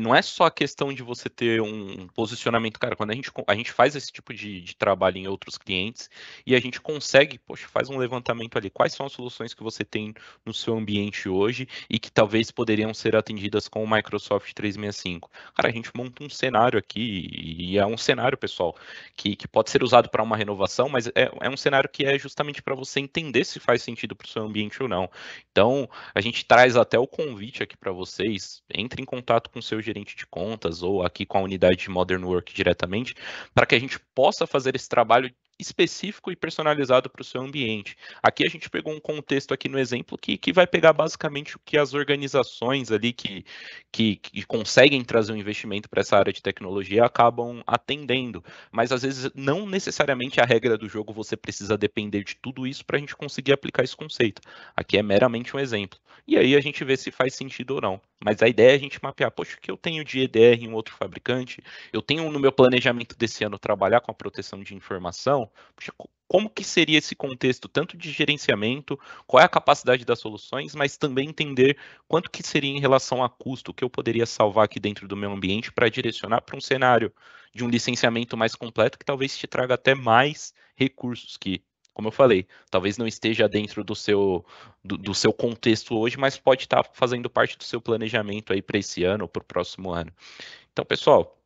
não é só a questão de você ter um posicionamento, cara, quando a gente faz esse tipo de trabalho em outros clientes e a gente consegue, poxa, faz um levantamento ali, quais são as soluções que você tem no seu ambiente hoje e que talvez poderiam ser atendidas com o Microsoft 365. Cara, a gente monta um cenário aqui, e é um cenário, pessoal, que pode ser usado para uma renovação, mas é um cenário que é justamente para você entender se faz sentido para o seu ambiente ou não. Então, a gente traz até o convite aqui para vocês, entre em contato com o seu gerente de contas ou aqui com a unidade de Modern Work diretamente, para que a gente possa fazer esse trabalho específico e personalizado para o seu ambiente. Aqui a gente pegou um contexto aqui no exemplo que vai pegar basicamente o que as organizações ali que conseguem trazer um investimento para essa área de tecnologia acabam atendendo. Mas às vezes não necessariamente a regra do jogo você precisa depender de tudo isso para a gente conseguir aplicar esse conceito. Aqui é meramente um exemplo. E aí a gente vê se faz sentido ou não. Mas a ideia é a gente mapear, poxa, o que eu tenho de EDR em um outro fabricante? Eu tenho no meu planejamento desse ano trabalhar com a proteção de informação? Poxa, como que seria esse contexto, tanto de gerenciamento, qual é a capacidade das soluções, mas também entender quanto que seria em relação a custo, o que eu poderia salvar aqui dentro do meu ambiente para direcionar para um cenário de um licenciamento mais completo que talvez te traga até mais recursos que, como eu falei, talvez não esteja dentro do seu contexto hoje, mas pode estar fazendo parte do seu planejamento aí para esse ano ou para o próximo ano. Então, pessoal,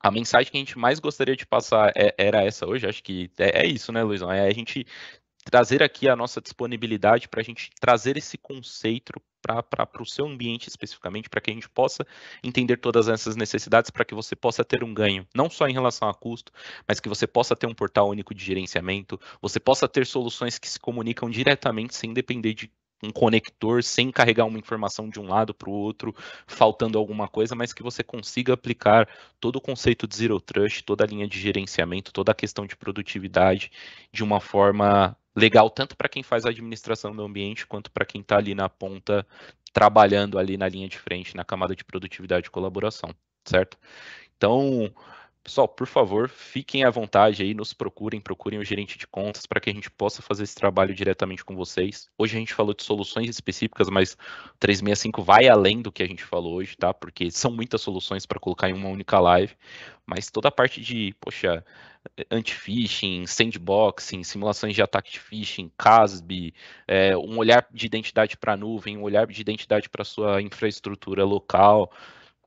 a mensagem que a gente mais gostaria de passar era essa hoje, acho que é isso, né, Luizão? É a gente trazer aqui a nossa disponibilidade para a gente trazer esse conceito para o seu ambiente especificamente, para que a gente possa entender todas essas necessidades, para que você possa ter um ganho, não só em relação a custo, mas que você possa ter um portal único de gerenciamento, você possa ter soluções que se comunicam diretamente sem depender de um conector, sem carregar uma informação de um lado para o outro, faltando alguma coisa, mas que você consiga aplicar todo o conceito de Zero Trust, toda a linha de gerenciamento, toda a questão de produtividade de uma forma legal, tanto para quem faz a administração do ambiente, quanto para quem está ali na ponta, trabalhando ali na linha de frente, na camada de produtividade e colaboração, certo? Então, Pessoal, por favor, fiquem à vontade aí, nos procurem o gerente de contas para que a gente possa fazer esse trabalho diretamente com vocês. Hoje a gente falou de soluções específicas, mas o 365 vai além do que a gente falou hoje, tá? Porque são muitas soluções para colocar em uma única live, mas toda a parte de, poxa, anti-phishing, sandboxing, simulações de ataque de phishing, CASB, um olhar de identidade para a nuvem, um olhar de identidade para a sua infraestrutura local,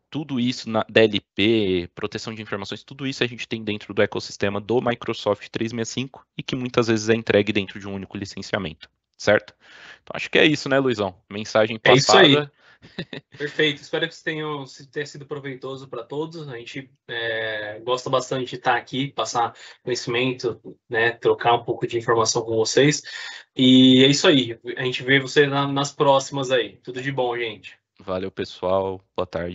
tudo isso na DLP, proteção de informações, tudo isso a gente tem dentro do ecossistema do Microsoft 365 e que muitas vezes é entregue dentro de um único licenciamento, certo? Então acho que é isso, né, Luizão? Mensagem passada. É isso aí. Perfeito. Espero que tenha sido proveitoso para todos. A gente gosta bastante de estar aqui, passar conhecimento, né, trocar um pouco de informação com vocês. E é isso aí. A gente vê você nas próximas aí. Tudo de bom, gente. Valeu, pessoal. Boa tarde.